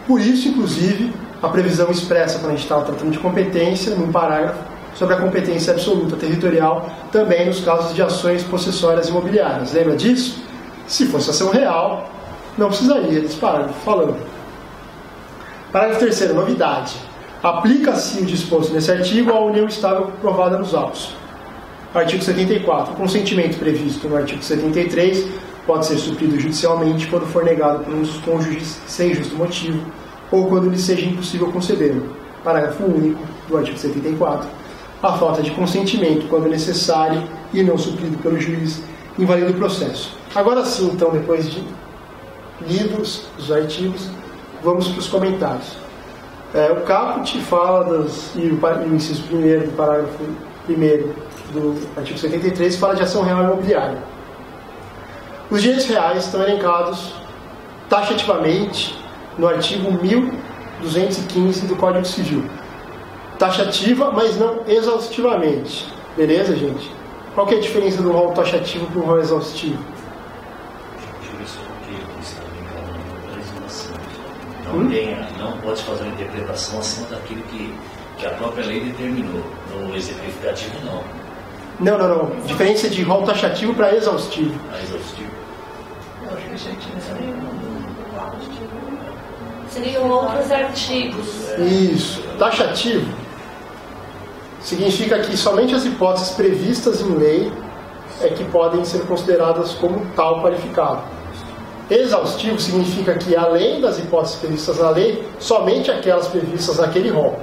Por isso, inclusive, a previsão expressa quando a gente estava tratando de competência, num parágrafo, sobre a competência absoluta territorial, também nos casos de ações possessórias imobiliárias. Lembra disso? Se fosse ação real, não precisaria desse parágrafo falando. Parágrafo 3º, novidade. Aplica-se o disposto nesse artigo à união estável provada nos autos. Artigo 74. O consentimento previsto no artigo 73 pode ser suprido judicialmente quando for negado por um dos cônjuges sem justo motivo ou quando lhe seja impossível concedê-lo. Parágrafo único do artigo 74. A falta de consentimento, quando necessário e não suprido pelo juiz, invalida o processo. Agora sim, então, depois de lidos os artigos, vamos para os comentários. O caput fala e o inciso 1º do parágrafo 1º do artigo 73 fala de ação real imobiliária. Os direitos reais estão elencados taxativamente no artigo 1215 do Código Civil. Taxativa, mas não exaustivamente. Beleza, gente? Qual que é a diferença do rol taxativo para o rol exaustivo? Não pode fazer uma interpretação acima daquilo que a própria lei determinou. No exemplificativo, não. Não. Diferença de rol taxativo para exaustivo. Exaustivo? Eu acho que isso aqui Seriam outros artigos. Isso. Taxativo significa que somente as hipóteses previstas em lei é que podem ser consideradas como tal qualificado. Exaustivo significa que, além das hipóteses previstas na lei, somente aquelas previstas naquele rol.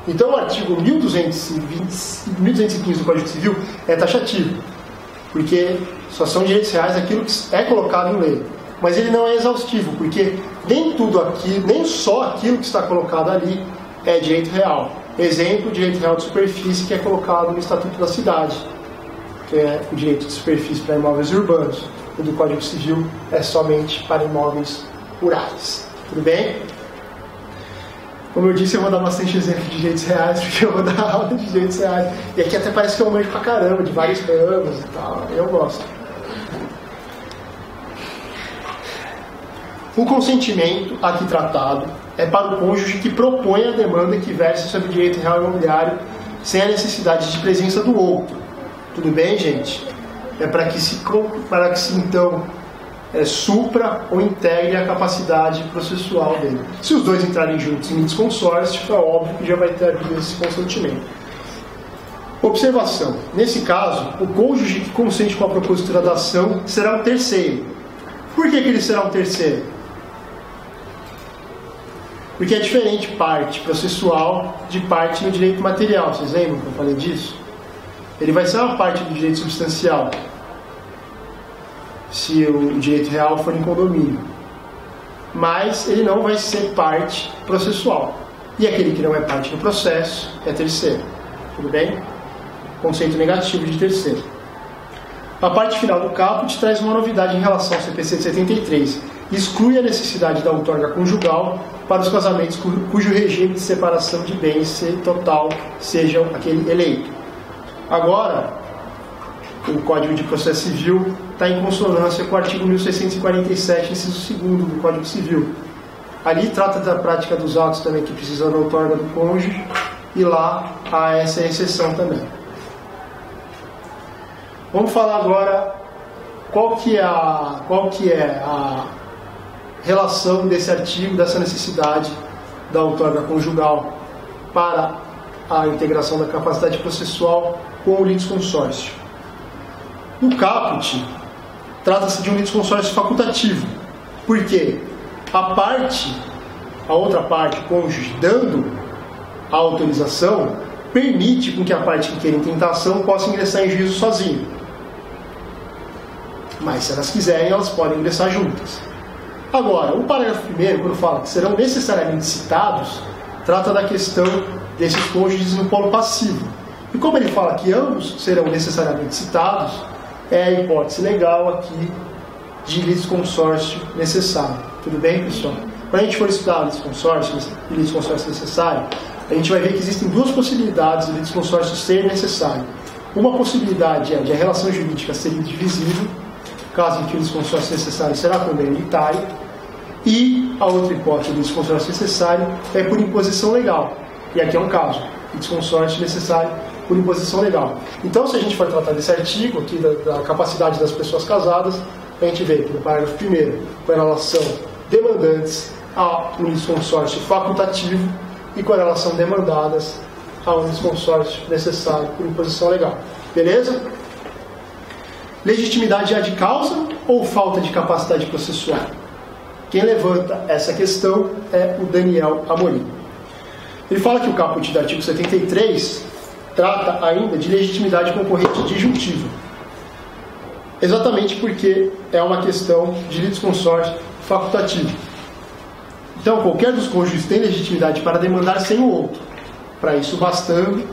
Então, o artigo 1215 do Código Civil é taxativo, porque só são direitos reais aquilo que é colocado em lei. Mas ele não é exaustivo, porque nem tudo aqui, nem só aquilo que está colocado ali é direito real. Exemplo, direito real de superfície que é colocado no Estatuto da Cidade, que é o direito de superfície para imóveis urbanos. O do Código Civil é somente para imóveis rurais. Tudo bem? Como eu disse, eu vou dar bastante exemplo de direitos reais, porque eu vou dar aula de direitos reais. E aqui até parece que eu manjo pra caramba, de vários ramos e tal. Eu gosto. O consentimento aqui tratado é para o cônjuge que propõe a demanda que verse sobre direito real imobiliário sem a necessidade de presença do outro. Tudo bem, gente? É para que se então supra ou integre a capacidade processual dele. Se os dois entrarem juntos em litisconsórcio, é óbvio que já vai ter havido esse consentimento. Observação. Nesse caso, o cônjuge que consente com a propositura da ação será um terceiro. Por que ele será um terceiro? Porque é diferente parte processual de parte no direito material. Vocês lembram que eu falei disso? Ele vai ser uma parte do direito substancial, se o direito real for em condomínio. Mas ele não vai ser parte processual. E aquele que não é parte no processo é terceiro. Tudo bem? Conceito negativo de terceiro. A parte final do caput traz uma novidade em relação ao CPC de 73. Exclui a necessidade da outorga conjugal para os casamentos cujo regime de separação de bens total seja aquele eleito. Agora, o Código de Processo Civil está em consonância com o artigo 1647, inciso 2º do Código Civil. Ali trata da prática dos atos também que precisam da outorga do cônjuge, e lá há essa exceção também. Vamos falar agora qual que é a relação desse artigo, dessa necessidade da outorga conjugal para a integração da capacidade processual com o litisconsórcio. No caput, trata-se de um litisconsórcio facultativo. Por quê? A outra parte, o cônjuge, dando a autorização, permite com que a parte que queira intentar ação possa ingressar em juízo sozinho. Mas se elas quiserem, elas podem ingressar juntas. Agora, o parágrafo 1º, quando fala que serão necessariamente citados, trata da questão desses cônjuges no polo passivo. E como ele fala que ambos serão necessariamente citados, é a hipótese legal aqui de litisconsórcio necessário. Tudo bem, pessoal? Quando a gente for estudar litisconsórcio e litisconsórcio necessário, a gente vai ver que existem duas possibilidades de litisconsórcio ser necessário. Uma possibilidade é de a relação jurídica ser indivisível, caso em que o litisconsórcio necessário será convênio unitário, e a outra hipótese do litisconsórcio necessário é por imposição legal. E aqui é um caso, litisconsórcio necessário por imposição legal. Então, se a gente for tratar desse artigo aqui da capacidade das pessoas casadas, a gente vê que no parágrafo 1º, com relação demandantes a um litisconsórcio facultativo e com relação demandadas a um litisconsórcio necessário por imposição legal. Beleza? Legitimidade ad causa ou falta de capacidade processual? Quem levanta essa questão é o Daniel Amorim. Ele fala que o caput do artigo 73 trata ainda de legitimidade concorrente disjuntiva. Exatamente porque é uma questão de litisconsórcio facultativo. Então, qualquer dos cônjuges tem legitimidade para demandar sem o outro. Para isso, bastando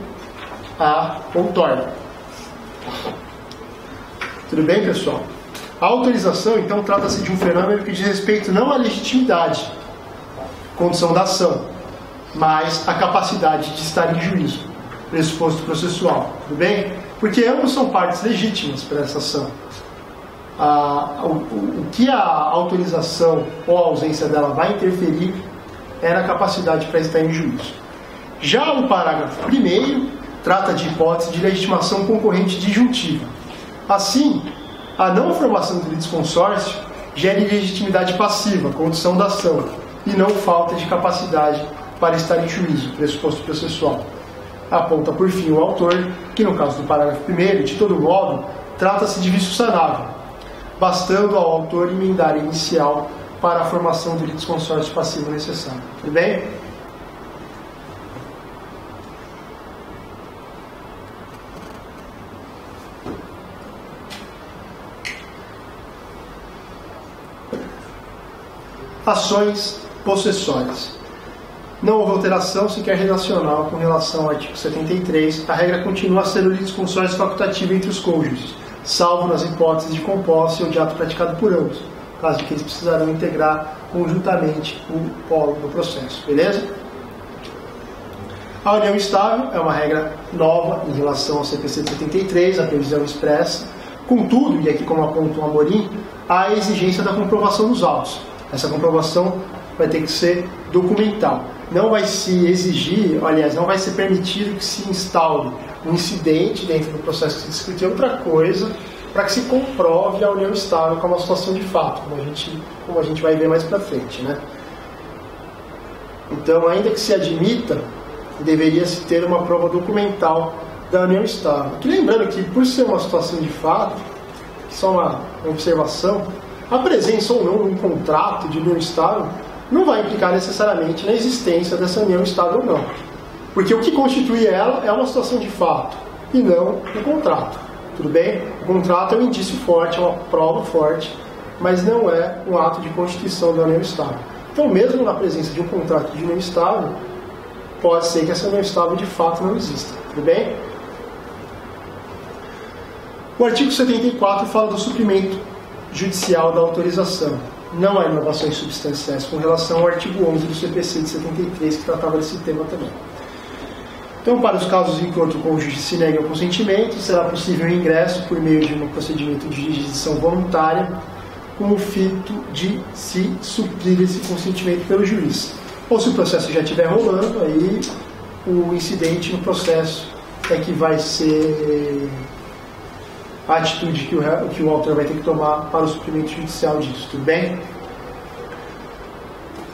a outorga. Tudo bem, pessoal? A autorização, então, trata-se de um fenômeno que diz respeito não à legitimidade, condição da ação, mas à capacidade de estar em juízo, pressuposto processual. Tudo bem? Porque ambos são partes legítimas para essa ação. O que a autorização ou a ausência dela vai interferir é na capacidade para estar em juízo. Já o parágrafo 1º trata de hipótese de legitimação concorrente disjuntiva. Assim, a não formação do litisconsórcio gera legitimidade passiva, condição da ação, e não falta de capacidade para estar em juízo, pressuposto processual. Aponta por fim o autor que, no caso do parágrafo 1º, de todo modo, trata-se de vício sanável, bastando ao autor emendar a inicial para a formação do litisconsórcio passivo necessário. Tudo bem? Ações possessórias. Não houve alteração sequer redacional com relação ao artigo 73. A regra continua a ser o litisconsórcio facultativo entre os cônjuges, salvo nas hipóteses de composse ou de ato praticado por ambos, caso de que eles precisarão integrar conjuntamente o polo do processo. Beleza? A união estável é uma regra nova em relação ao CPC de 73, a previsão expressa. Contudo, e aqui como aponta o Amorim, há a exigência da comprovação dos autos. Essa comprovação vai ter que ser documental. Não vai se exigir, aliás, não vai ser permitido que se instaure um incidente dentro do processo que se discute outra coisa, para que se comprove a união estável como uma situação de fato, como a gente vai ver mais para frente, né? Então, ainda que se admita, deveria-se ter uma prova documental da união estável. Aqui, lembrando que, por ser uma situação de fato, só uma observação, a presença ou não de um contrato de união estável não vai implicar necessariamente na existência dessa união estável ou não. Porque o que constitui ela é uma situação de fato e não um contrato. Tudo bem? O contrato é um indício forte, é uma prova forte, mas não é um ato de constituição da união estável. Então, mesmo na presença de um contrato de união estável, pode ser que essa união estável de fato não exista. Tudo bem? O artigo 74 fala do suprimento judicial da autorização. Não há inovações substanciais com relação ao artigo 11 do CPC de 73, que tratava desse tema também. Então, para os casos em que outro cônjuge se nega ao consentimento, será possível o ingresso por meio de um procedimento de jurisdição voluntária, com o fito de se suprir esse consentimento pelo juiz. Ou se o processo já estiver rolando, aí o incidente no processo é que vai ser a atitude que o autor vai ter que tomar para o suprimento judicial disso, tudo bem?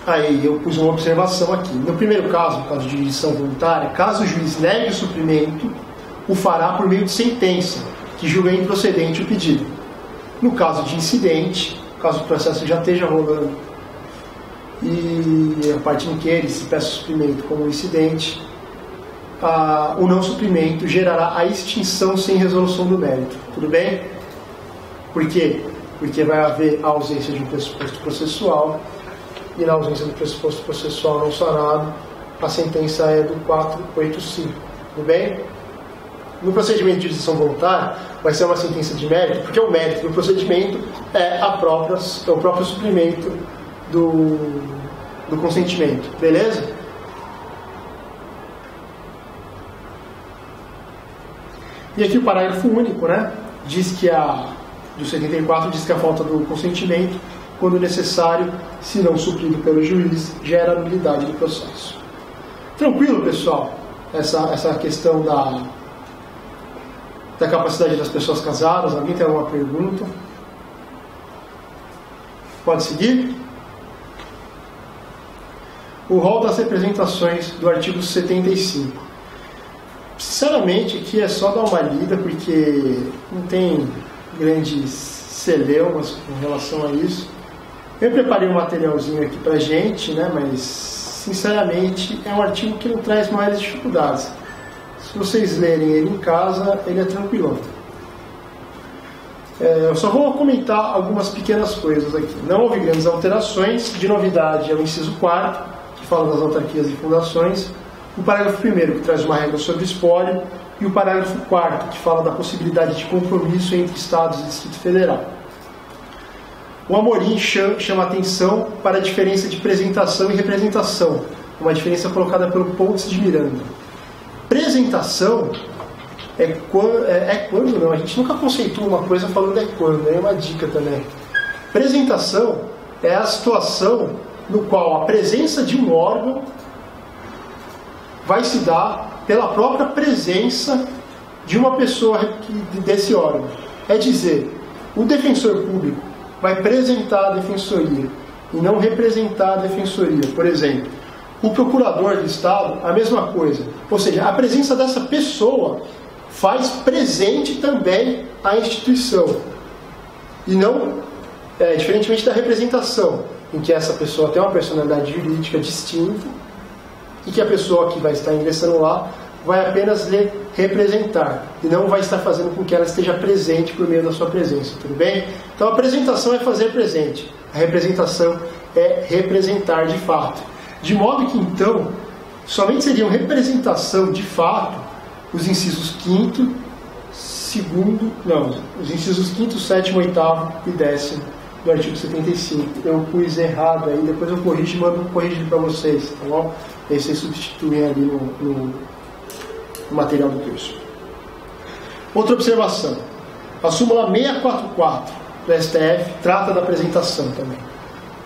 Aí eu pus uma observação aqui. No primeiro caso, no caso de jurisdição voluntária, caso o juiz negue o suprimento, o fará por meio de sentença, que julga improcedente o pedido. No caso de incidente, caso o processo já esteja rolando e a partir em que ele se peça o suprimento como incidente, o não suprimento gerará a extinção sem resolução do mérito. Tudo bem? Por quê? Porque vai haver a ausência de um pressuposto processual, e na ausência do pressuposto processual não sanado, a sentença é do 485. Tudo bem? No procedimento de jurisdição voluntária, vai ser uma sentença de mérito, porque o mérito do procedimento é o próprio suprimento do consentimento. Beleza? E aqui o parágrafo único, né? Diz que do 74 diz que a falta do consentimento, quando necessário, se não suprido pelo juiz, gera nulidade do processo. Tranquilo, pessoal? Essa questão da capacidade das pessoas casadas. Alguém tem alguma pergunta? Pode seguir? O rol das representações do artigo 75. Sinceramente, aqui é só dar uma lida, porque não tem grandes celeumas com relação a isso. Eu preparei um materialzinho aqui pra gente, né, mas, sinceramente, é um artigo que não traz maiores dificuldades. Se vocês lerem ele em casa, ele é tranquilão. Eu só vou comentar algumas pequenas coisas aqui. Não houve grandes alterações. De novidade é o inciso 4º, que fala das autarquias e fundações. O parágrafo 1º, que traz uma regra sobre espólio. E o parágrafo 4º, que fala da possibilidade de compromisso entre Estados e Distrito Federal. O Amorim chama atenção para a diferença de apresentação e representação, uma diferença colocada pelo Pontes de Miranda. Apresentação é quando não, a gente nunca conceitua uma coisa falando é quando, é uma dica também. Apresentação é a situação no qual a presença de um órgão vai se dar pela própria presença de uma pessoa desse órgão. É dizer, o defensor público vai apresentar a defensoria e não representar a defensoria. Por exemplo, o procurador do Estado, a mesma coisa. Ou seja, a presença dessa pessoa faz presente também a instituição. E não, diferentemente da representação, em que essa pessoa tem uma personalidade jurídica distinta e que a pessoa que vai estar ingressando lá vai apenas lhe representar e não vai estar fazendo com que ela esteja presente por meio da sua presença, tudo bem? Então a apresentação é fazer presente, a representação é representar de fato. De modo que então, somente seriam representação de fato os incisos 5º, 2º, não, os incisos 5º, 7º, 8º e 10º do artigo 75. Eu pus errado aí, depois eu corrijo e mando corrigir para vocês, tá bom? E aí vocês substituem ali no material do curso. Outra observação. A súmula 644 do STF trata da apresentação também.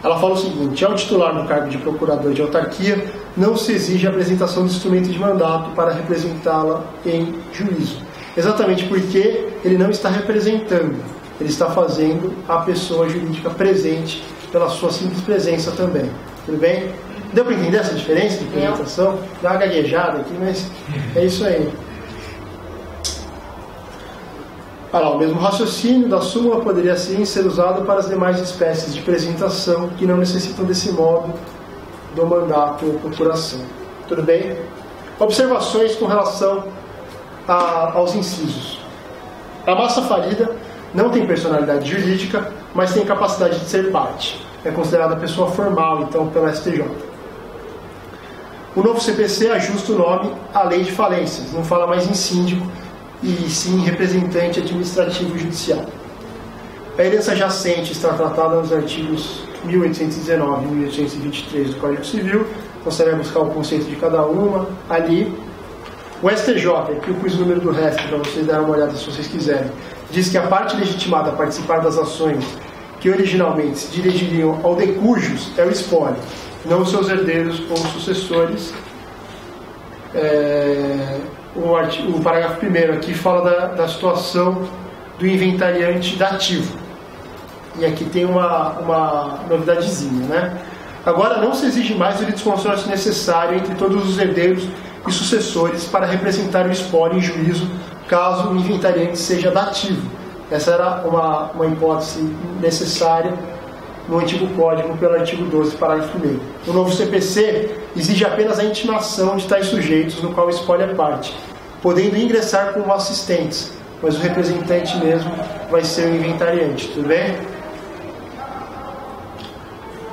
Ela fala o seguinte: ao titular no cargo de procurador de autarquia, não se exige a apresentação de instrumento de mandato para representá-la em juízo. Exatamente porque ele não está representando, ele está fazendo a pessoa jurídica presente pela sua simples presença também. Tudo bem? Deu para entender essa diferença de representação? Dá uma gaguejada aqui, mas é isso aí. Olha lá, o mesmo raciocínio da súmula poderia assim ser usado para as demais espécies de representação que não necessitam desse modo do mandato ou procuração. Tudo bem? Observações com relação aos incisos. A massa falida não tem personalidade jurídica, mas tem capacidade de ser parte. É considerada pessoa formal, então, pela STJ. O novo CPC ajusta o nome à lei de falências, não fala mais em síndico, e sim representante administrativo judicial. A herança jacente está tratada nos artigos 1819 e 1823 do Código Civil, então você vai buscar o conceito de cada uma ali. O STJ, aqui eu pus o número do resto para vocês darem uma olhada se vocês quiserem, diz que a parte legitimada a participar das ações que originalmente se dirigiriam ao de cujos é o espólio, não os seus herdeiros ou sucessores. O parágrafo 1º aqui fala da situação do inventariante dativo. E aqui tem uma novidadezinha, né? Agora não se exige mais o litisconsórcio necessário entre todos os herdeiros e sucessores para representar o espólio em juízo, caso o inventariante seja dativo. Essa era uma hipótese necessária no antigo Código, pelo artigo 12, parágrafo 1º. O novo CPC exige apenas a intimação de tais sujeitos, no qual o espólio é parte, podendo ingressar como assistentes, mas o representante mesmo vai ser o inventariante, tudo bem?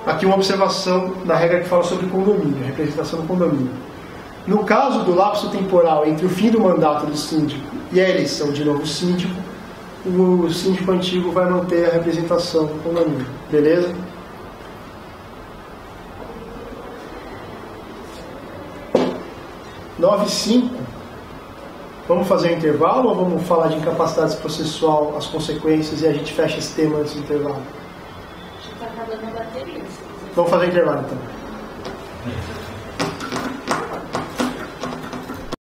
Aqui uma observação da regra que fala sobre condomínio, representação do condomínio. No caso do lapso temporal entre o fim do mandato do síndico e a eleição de novo síndico, o síndico antigo vai manter a representação do condomínio, beleza? Nove 5. Vamos fazer um intervalo ou vamos falar de incapacidade processual, as consequências, e a gente fecha esse tema antes do intervalo? Está acabando a bateria. Vamos fazer um intervalo então.